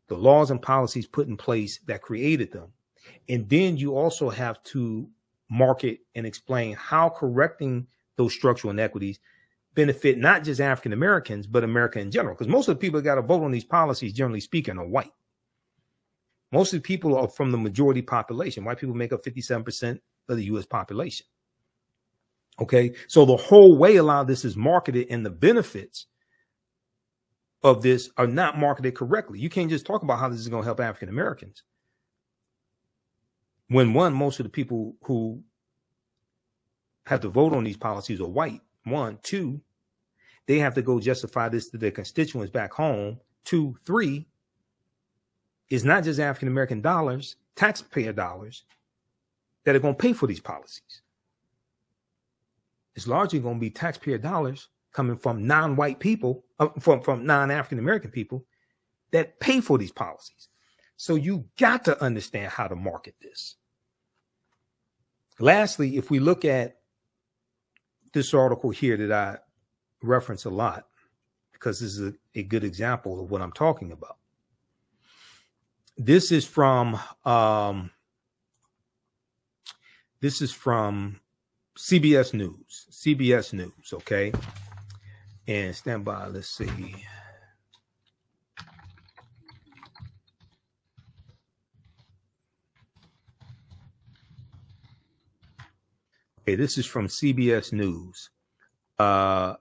the laws and policies put in place that created them. And then you also have to market and explain how correcting those structural inequities benefit not just African Americans, but America in general. Because most of the people that got to vote on these policies, generally speaking, are white. Most of the people are from the majority population. White people make up 57% of the U.S. population. Okay, so the whole way a lot of this is marketed, and the benefits of this are not marketed correctly. You can't just talk about how this is going to help African Americans when, one, most of the people who have to vote on these policies are white. 1, 2, they have to go justify this to their constituents back home. 2, 3, it's not just African American dollars, taxpayer dollars, that are going to pay for these policies. It's largely going to be taxpayer dollars coming from non-white people, from non-African American people that pay for these policies. So you got to understand how to market this. Lastly, if we look at this article here that I reference a lot, because this is a good example of what I'm talking about. This is from CBS News, okay? And stand by, let's see. Okay, this is from CBS News.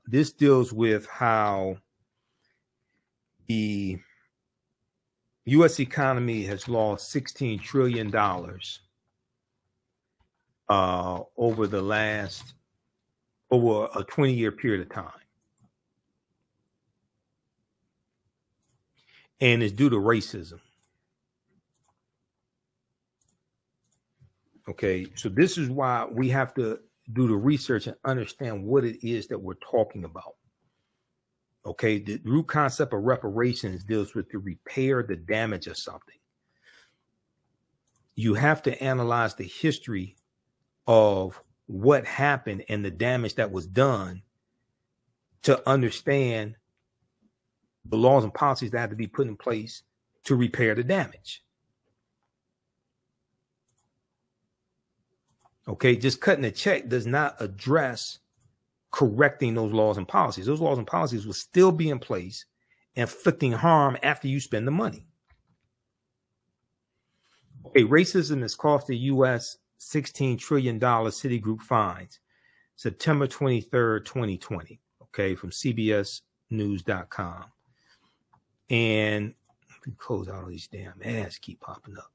This deals with how the U.S. economy has lost $16 trillion over a 20-year period of time. And it's due to racism. Okay, so this is why we have to do the research and understand what it is that we're talking about. Okay, the root concept of reparations deals with the repair, the damage of something. You have to analyze the history of what happened and the damage that was done to understand the laws and policies that have to be put in place to repair the damage. Okay, just cutting a check does not address correcting those laws and policies. Those laws and policies will still be in place, inflicting harm after you spend the money. Okay, racism has cost the U.S. $16 trillion, Citigroup finds, September 23rd, 2020. Okay, from CBSnews.com. And let me close out all these damn ads keep popping up.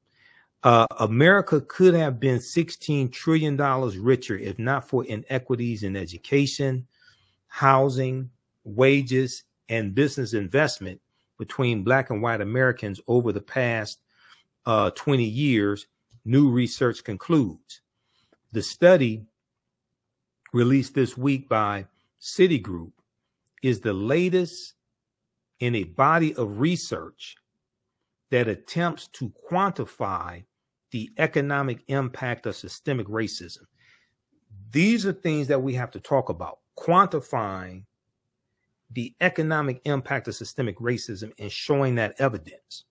America could have been $16 trillion richer if not for inequities in education, housing, wages, and business investment between Black and white Americans over the past 20 years, new research concludes. The study released this week by Citigroup is the latest in a body of research that attempts to quantify the economic impact of systemic racism. These are things that we have to talk about, quantifying the economic impact of systemic racism and showing that evidence.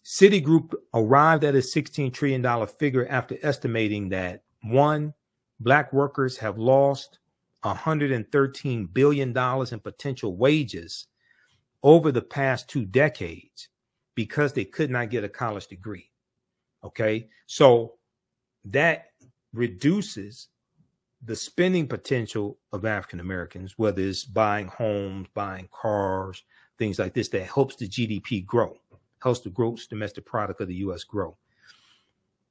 Citigroup arrived at a $16 trillion figure after estimating that, one, Black workers have lost $113 billion in potential wages over the past 2 decades because they could not get a college degree. Okay, so that reduces the spending potential of African Americans, whether it's buying homes, buying cars, things like this, that helps the GDP grow, helps the gross domestic product of the U.S. grow.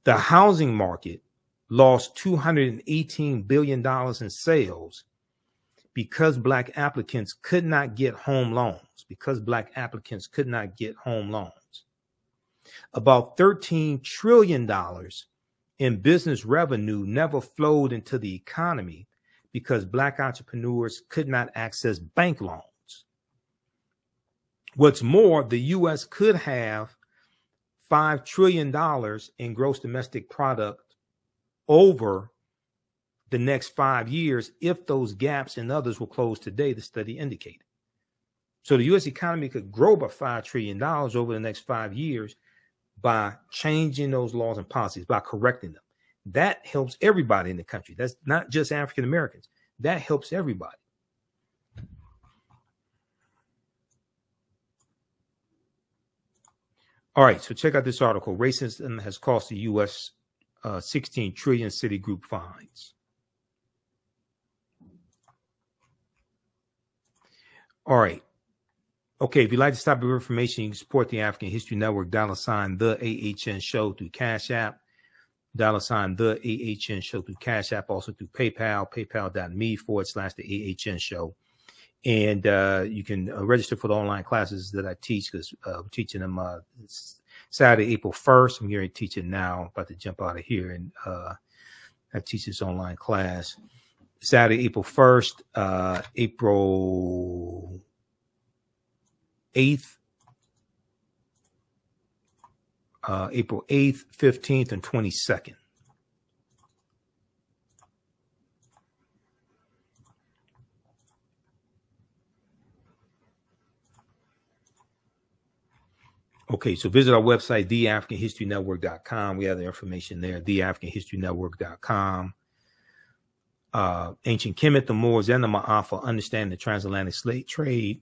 The housing market lost $218 billion in sales because Black applicants could not get home loans, About $13 trillion in business revenue never flowed into the economy because Black entrepreneurs could not access bank loans. What's more, the U.S. could have $5 trillion in gross domestic product over the next 5 years if those gaps and others were closed today, the study indicated. So the U.S. economy could grow by $5 trillion over the next 5 years by changing those laws and policies, by correcting them. That helps everybody in the country. That's not just African Americans. That helps everybody. All right, so check out this article. Racism has cost the U.S. 16 trillion, Citigroup finds. All right. Okay, if you'd like to stop your information, you can support the African History Network, $the AHN Show through Cash App, $the AHN Show through Cash App, also through PayPal, paypal.me/the AHN Show. And you can register for the online classes that I teach, because we're teaching them Saturday, April 1st. I'm here to teach it now. I'm about to jump out of here and I teach this online class. Saturday, April 1st, April 8th, April 8th, 15th, and 22nd. Okay, so visit our website, theafricanhistorynetwork.com. We have the information there, theafricanhistorynetwork.com. Ancient Kemet, the Moors, and the Maafa understand the transatlantic slave trade,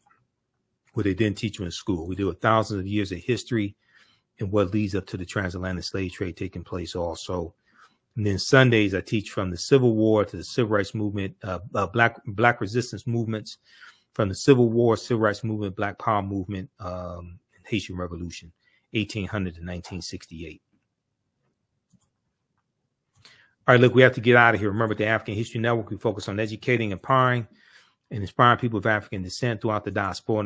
what they didn't teach you in school. We do thousands of years of history and what leads up to the transatlantic slave trade taking place also. And then Sundays, I teach from the Civil War to the Civil Rights Movement, Black resistance movements, from the Civil War, Civil Rights Movement, Black Power Movement, Haitian Revolution, 1800 to 1968. All right, look, we have to get out of here. Remember, the African History Network, we focus on educating, empowering, and inspiring people of African descent throughout the diaspora.